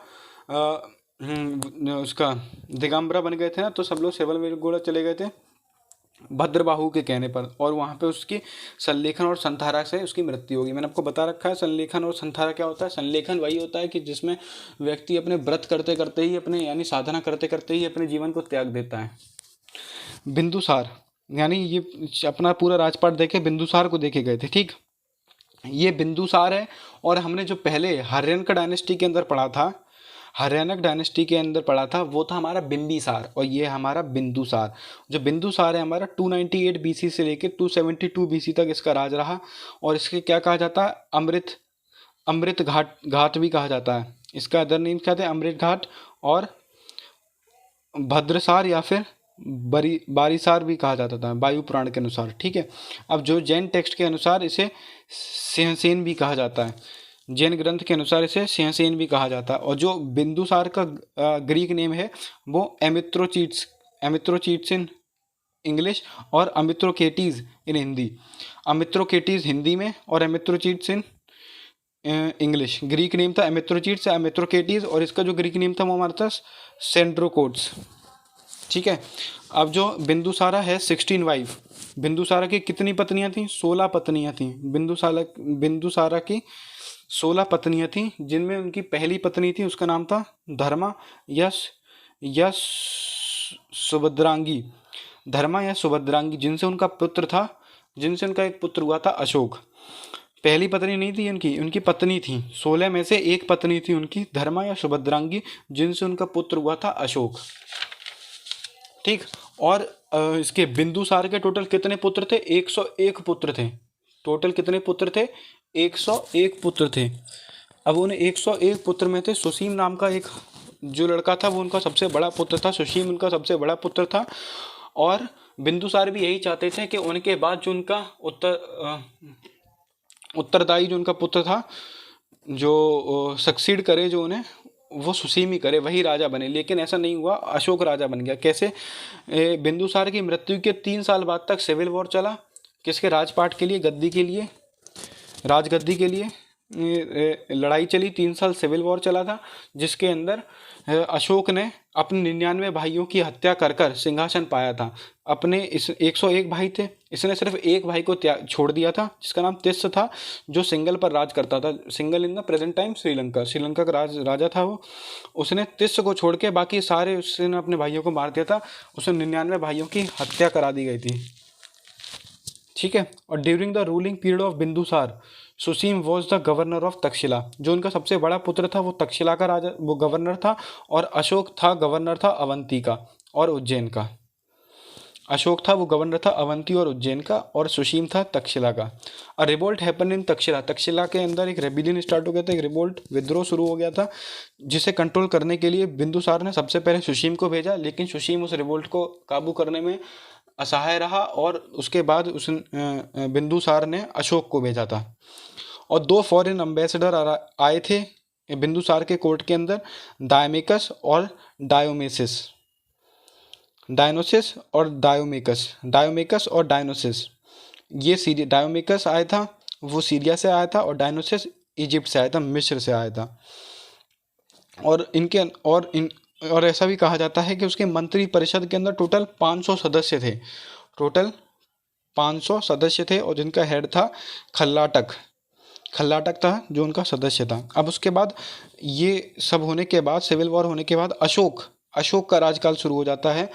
उसका दिगंबरा बन गए थे ना, तो सब लोग श्रवणबेलगोला चले गए थे भद्रबाहु के कहने पर, और वहाँ पे उसकी संलेखन और संथारा से उसकी मृत्यु होगी। मैंने आपको बता रखा है संलेखन और संथारा क्या होता है। संलेखन वही होता है कि जिसमें व्यक्ति अपने व्रत करते करते ही, अपने यानी साधना करते करते ही अपने जीवन को त्याग देता है। यानी ये अपना पूरा राजपाट देके बिंदुसार को देखे गए थे। ठीक, ये बिंदुसार है। और हमने जो पहले हर्यनक डायनेस्टी के अंदर पढ़ा था, हर्यनक डायनेस्टी के अंदर पढ़ा था, वो था हमारा बिंबिसार, और ये हमारा बिंदुसार। जो बिंदुसार है हमारा 298 बीसी से लेकर 272 बीसी तक इसका राज रहा। और इसके क्या कहा जाता है, अमृत घाट भी कहा जाता है। इसका अदर नेम क्या थे, अमृत घाट और भद्रसार या फिर बारीसार भी कहा जाता था वायु पुराण के अनुसार। ठीक है, अब जो जैन टेक्स्ट के अनुसार इसे सिंहसेन भी कहा जाता है, जैन ग्रंथ के अनुसार इसे सिंहसेन भी कहा जाता है। और जो बिंदुसार का ग्रीक नेम है वो एमित्रोचीट्स इन इंग्लिश और अमित्रोकेटीज इन हिंदी। अमित्रोकेटीज हिंदी में और एमित्रोचीट्स इन इंग्लिश। ग्रीक नेम था एमित्रोचीट्स या एमित्रोकेटीज, और इसका जो ग्रीक नेम था वो हमारा था सेंड्रोकोट्स। ठीक है, अब जो बिंदुसारा है 16 वाइफ। बिंदुसारा की कितनी पत्नियां थी, 16 पत्नियां थी। बिंदुसारा की 16 पत्नियां थी, जिनमें उनकी पहली पत्नी थी, उसका नाम था धर्मा या सुभद्रांगी। धर्मा या सुभद्रांगी, जिनसे उनका एक पुत्र हुआ था अशोक। पहली पत्नी नहीं थी उनकी पत्नी थी। 16 में से एक पत्नी थी उनकी धर्मा या सुभद्रांगी, जिनसे उनका पुत्र हुआ था अशोक। ठीक, और इसके बिंदुसार के टोटल कितने पुत्र थे, 101 पुत्र थे। टोटल कितने पुत्र थे, 101 पुत्र थे। अब उन्हें 101 पुत्र में थे सुसीम नाम का एक जो लड़का था वो उनका सबसे बड़ा पुत्र था। सुसीम उनका सबसे बड़ा पुत्र था। और बिंदुसार भी यही चाहते थे कि उनके बाद जो उनका उत्तरदायी जो उनका पुत्र था, जो सक्सीड करे, जो उन्हें, वो सुसीम ही करे, वही राजा बने। लेकिन ऐसा नहीं हुआ, अशोक राजा बन गया। कैसे, बिंदुसार की मृत्यु के 3 साल बाद तक सिविल वॉर चला। किसके, राजपाट के लिए, गद्दी के लिए, राजगद्दी के लिए लड़ाई चली। 3 साल सिविल वॉर चला था, जिसके अंदर अशोक ने अपने 99 भाइयों की हत्या कर सिंहासन पाया था। अपने इस 101 भाई थे, इसने सिर्फ एक भाई को छोड़ दिया था, जिसका नाम तिस्स था, जो सिंगल पर राज करता था। Single in the present time Sri Lanka का राजा था वो। उसने तिस्स को छोड़ के बाकी सारे उसने अपने भाइयों को मार दिया था। उसने 99 भाइयों की हत्या करा दी गई थी। ठीक है, और during the ruling period of Bindusara, Susima was the governor of Taxila. जो उनका सबसे बड़ा पुत्र था वो तक्षशिला का राजा, वो गवर्नर था। और अशोक था गवर्नर था अवंती का और उज्जैन का। अशोक था वो गवर्नर था अवंती और उज्जैन का, और सुसीम था तक्षशिला का। A revolt happen in Takshashila. Takshashila के अंदर एक रेबिलियन स्टार्ट हो गया था, एक रिवोल्ट, विद्रोह शुरू हो गया था, जिसे कंट्रोल करने के लिए बिंदुसार ने सबसे पहले सुसीम को भेजा। लेकिन सुसीम उस रिवोल्ट को काबू करने में असहाय रहा, और उसके बाद बिंदुसार ने अशोक को भेजा था। और 2 फॉरेन अम्बेसडर आए थे बिंदुसार के कोर्ट के अंदर, डायमेकस और डायोमेसिस। डायनोसिस और डायोमेकस और डायनोसिस। ये डायोमेकस आया था, वो सीरिया से आया था, और डायनोसिस इजिप्ट से आया था, मिस्र से आया था। और ऐसा भी कहा जाता है कि उसके मंत्री परिषद के अंदर टोटल 500 सदस्य थे। टोटल 500 सदस्य थे, और जिनका हेड था खल्लाटक था, जो उनका सदस्य था। अब उसके बाद ये सब होने के बाद, सिविल वॉर होने के बाद, अशोक का राजकाल शुरू हो जाता है।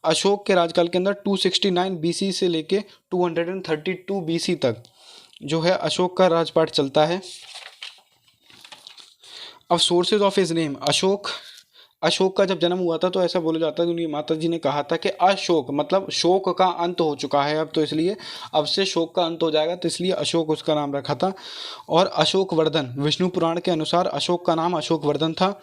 अशोक के राजकाल के अंदर 269 बीसी से लेके 232 बीसी तक जो है अशोक का राजपाट चलता है। अब sources of his name, Ashok का जब जन्म हुआ था तो ऐसा बोला जाता है कि उनकी माता जी ने कहा था कि अशोक मतलब शोक का अंत हो चुका है अब, तो इसलिए अब से शोक का अंत हो जाएगा, तो इसलिए अशोक उसका नाम रखा था। और अशोक वर्धन, विष्णु पुराण के अनुसार अशोक का नाम अशोक वर्धन था।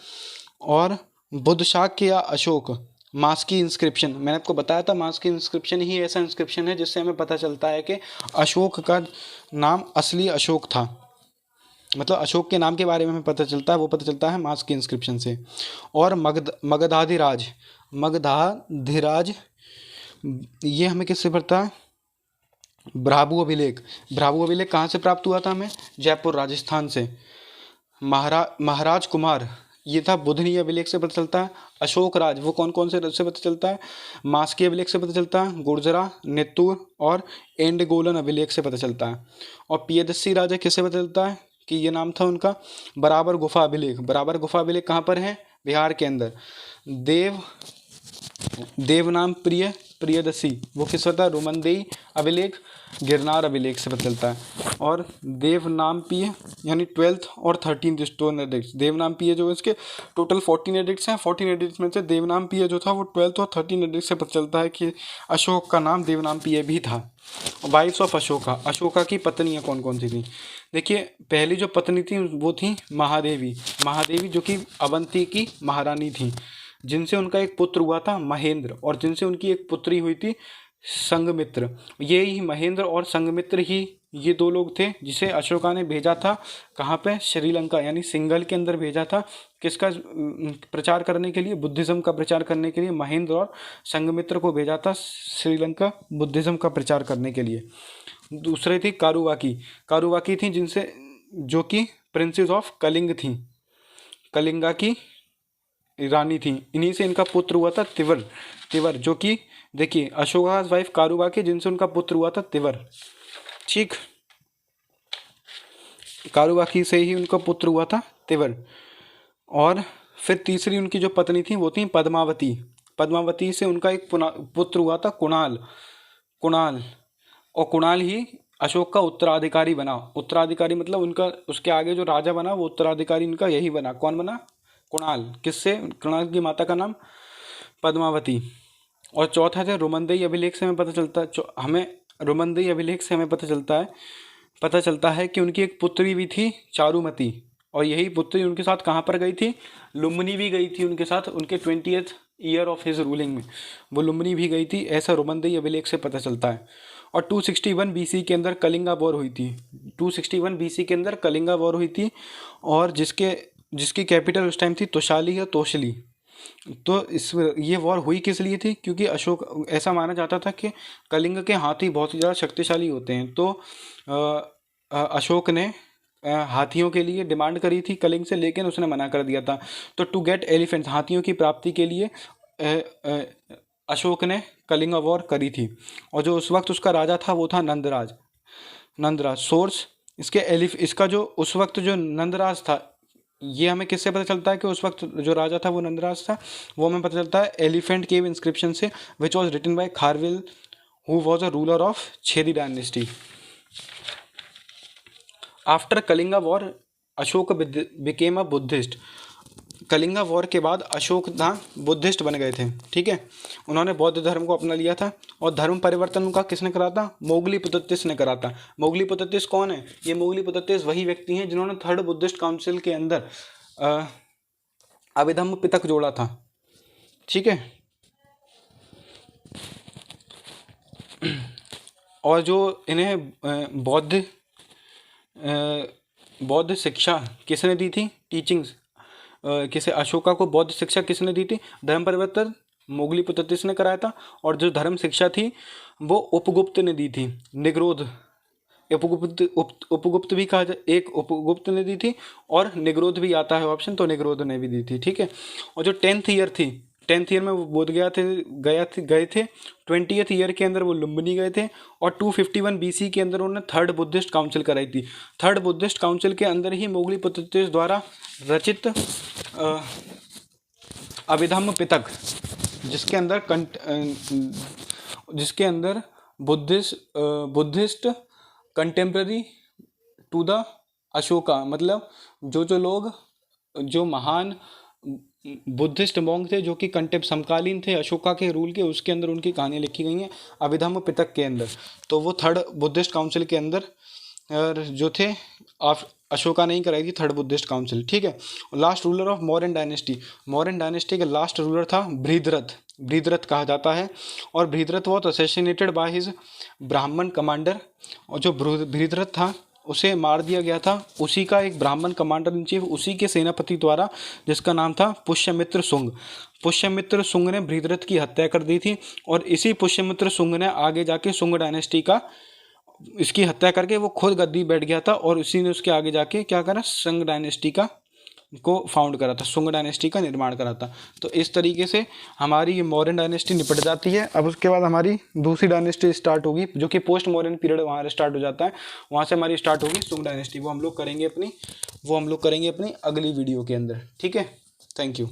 और बुद्ध शाक्य या अशोक, मास्की इंस्क्रिप्शन, मैंने आपको बताया था मास्की इंस्क्रिप्शन ही ऐसा इंस्क्रिप्शन है जिससे हमें पता चलता है कि अशोक का नाम असली अशोक था। मतलब अशोक के नाम के बारे में हमें पता चलता है, वो पता चलता है मास्क की इंस्क्रिप्शन से। और मगधाधिराज, ये हमें किससे पता है, भ्राभु अभिलेख कहाँ से प्राप्त हुआ था हमें, जयपुर राजस्थान से। महाराज कुमार, ये था बुधनी अभिलेख से पता चलता है। अशोक राज, वो कौन कौन से पता चलता है, मास्की अभिलेख से पता चलता है, गुर्जरा, नेत्तूर और एंडगोलन अभिलेख से पता चलता है। और पियदस्सी राजा किससे पता चलता है कि ये नाम था उनका, बराबर गुफा अभिलेख कहाँ पर है, बिहार के अंदर। देव नाम प्रिय प्रियदर्शी, वो किस होता है, रोमनदेही अभिलेख, गिरनार अभिलेख से पता चलता है। और देवनामपीय यानी 12th और 13th स्टोन एडिक्ट्स, देवनामपीय जो इसके टोटल 14 एडिक्ट्स हैं, 14 एडिक्ट्स में से देवनामपीय जो था वो 12th और 13 एडिक्ट से पता चलता है कि अशोक का नाम देवनामपीय भी था। वाइफ्स ऑफ अशोका, अशोका की पत्नियां कौन कौन सी थी? देखिए, पहली जो पत्नी थी वो थी महादेवी, महादेवी जो कि अवंती की महारानी थी, जिनसे उनका एक पुत्र हुआ था महेंद्र, और जिनसे उनकी एक पुत्री हुई थी संघमित्र। ये ही महेंद्र और संघमित्र ही ये दो लोग थे जिसे अशोका ने भेजा था कहाँ पे, श्रीलंका यानी सिंघल के अंदर भेजा था, किसका प्रचार करने के लिए, बुद्धिज्म का प्रचार करने के लिए महेंद्र और संघमित्र को भेजा था श्रीलंका बुद्धिज्म का प्रचार करने के लिए। दूसरे थी कारुवाकी, कारुवाकी थी जिनसे जो कि प्रिंसेस ऑफ कलिंग थी, कलिंगा की रानी थी, इन्हीं से इनका पुत्र हुआ था तिवर, तिवर जो कि देखिए अशोका वाइफ कारुबाकी जिनसे उनका पुत्र हुआ था तिवर, ठीक, कारुबाकी से ही उनका पुत्र हुआ था तिवर। और फिर तीसरी उनकी जो पत्नी थी वो थी पद्मावती, पद्मावती से उनका एक पुत्र हुआ था कुणाल, कुणाल, और कुणाल ही अशोक का उत्तराधिकारी बना, उत्तराधिकारी मतलब उनका उसके आगे जो राजा बना वो उत्तराधिकारी इनका यही बना, कौन बना, कुणाल, किससे, कुणाल की माता का नाम पद्मावती। और चौथा थे रोमनदेही अभिलेख से हमें पता चलता है, हमें रोमनदेही अभिलेख से हमें पता चलता है कि उनकी एक पुत्री भी थी चारुमती, और यही पुत्री उनके साथ कहाँ पर गई थी, लुम्बिनी भी गई थी उनके साथ, उनके 20th year of his ruling में वो लुम्बिनी भी गई थी, ऐसा रोमनदेही अभिलेख से पता चलता है। और 261 BC के अंदर कलिंगा वॉर हुई थी, 261 BC के अंदर कलिंगा वॉर हुई थी, और जिसकी कैपिटल उस टाइम थी तोशाली या तोशली। तो इस ये वॉर हुई किस लिए थी, क्योंकि अशोक, ऐसा माना जाता था कि कलिंग के हाथी बहुत ही ज़्यादा शक्तिशाली होते हैं, तो अशोक ने हाथियों के लिए डिमांड करी थी कलिंग से, लेकिन उसने मना कर दिया था। तो टू गेट एलिफेंट्स, हाथियों की प्राप्ति के लिए अशोक ने कलिंगा वॉर करी थी। और जो उस वक्त उसका राजा था वो था नंदराज, नंदराज सोर्स इसका जो उस वक्त जो नंदराज था, ये हमें किससे पता चलता है कि उस वक्त जो राजा था वो नंदराज था, वो हमें पता चलता है एलिफेंट केव इंस्क्रिप्शन से, which was written by Kharavela who was a ruler of Chedi dynasty. After Kalinga war Ashoka became a Buddhist, Kalinga war के बाद अशोक ना बुद्धिस्ट बन गए थे, ठीक है, उन्होंने बौद्ध धर्म को अपना लिया था। और धर्म परिवर्तन उनका किसने करा था, मोगलीपुततीस ने करा था। मोगलीपुततीस कौन है, ये मोगलीपुततीस वही व्यक्ति हैं जिन्होंने 3rd बुद्धिस्ट काउंसिल के अंदर अभिधम्म पिटक जोड़ा था, ठीक है। और जो इन्हें बौद्ध शिक्षा किसने दी थी, टीचिंग्स किसे, अशोका को बौद्ध शिक्षा किसने दी थी, धर्म परिवर्तन मोगलीपुततीस ने कराया था। और जो धर्म शिक्षा थी वो उपगुप्त ने दी थी, निग्रोध, उपगुप्त भी कहा जाए, एक उपगुप्त ने दी थी, और निग्रोध भी आता है ऑप्शन, तो निग्रोध ने भी दी थी, ठीक है। और जो 10th ईयर थी, 10th ईयर में वो बोध गए थे, 20th ईयर के अंदर वो लुम्बिनी गए थे, और 251 BC के अंदर उन्होंने 3rd बुद्धिस्ट काउंसिल कराई थी। 3rd बुद्धिस्ट काउंसिल के अंदर ही मोगलीपुततीस द्वारा रचित अभिधम्म पिटक, जिसके अंदर Buddhist contemporary to the Ashoka, मतलब जो महान बुद्धिस्ट मॉन्क थे जो कि समकालीन थे अशोका के रूल के, उसके अंदर उनकी कहानियाँ लिखी गई हैं अभिधम्म पिटक के अंदर। तो वो 3rd बुद्धिस्ट काउंसिल के अंदर जो थे अशोका ने ही कराई थी 3rd बुद्धिस्ट काउंसिल, ठीक है। Last ruler of Mauryan dynasty, Mauryan dynasty का लास्ट रूलर था बृहद्रथ, बृहद्रथ कहा जाता है। और Brihadratha was assassinated by his ब्राह्मण कमांडर, और जो बृहद्रथ था उसे मार दिया गया था उसी का एक ब्राह्मण कमांडर इन चीफ, उसी के सेनापति द्वारा, जिसका नाम था पुष्यमित्र शुंग। पुष्यमित्र शुंग ने बृहद्रथ की हत्या कर दी थी, और इसी पुष्यमित्र शुंग ने आगे जाके शुंग डायनेस्टी का, इसकी हत्या करके वो खुद गद्दी बैठ गया था, और उसी ने उसके आगे जाके क्या करा, शुंग डायनेस्टी को फाउंड करा था, शुंग डायनेस्टी का निर्माण करा था। तो इस तरीके से हमारी ये मौर्यन डायनेस्टी निपट जाती है। अब उसके बाद हमारी दूसरी डायनेस्टी स्टार्ट होगी, जो कि पोस्ट मौर्यन पीरियड वहाँ स्टार्ट हो जाता है, वहाँ से हमारी स्टार्ट होगी शुंग डायनेस्टी। वो हम लोग करेंगे अपनी अगली वीडियो के अंदर, ठीक है। Thank you.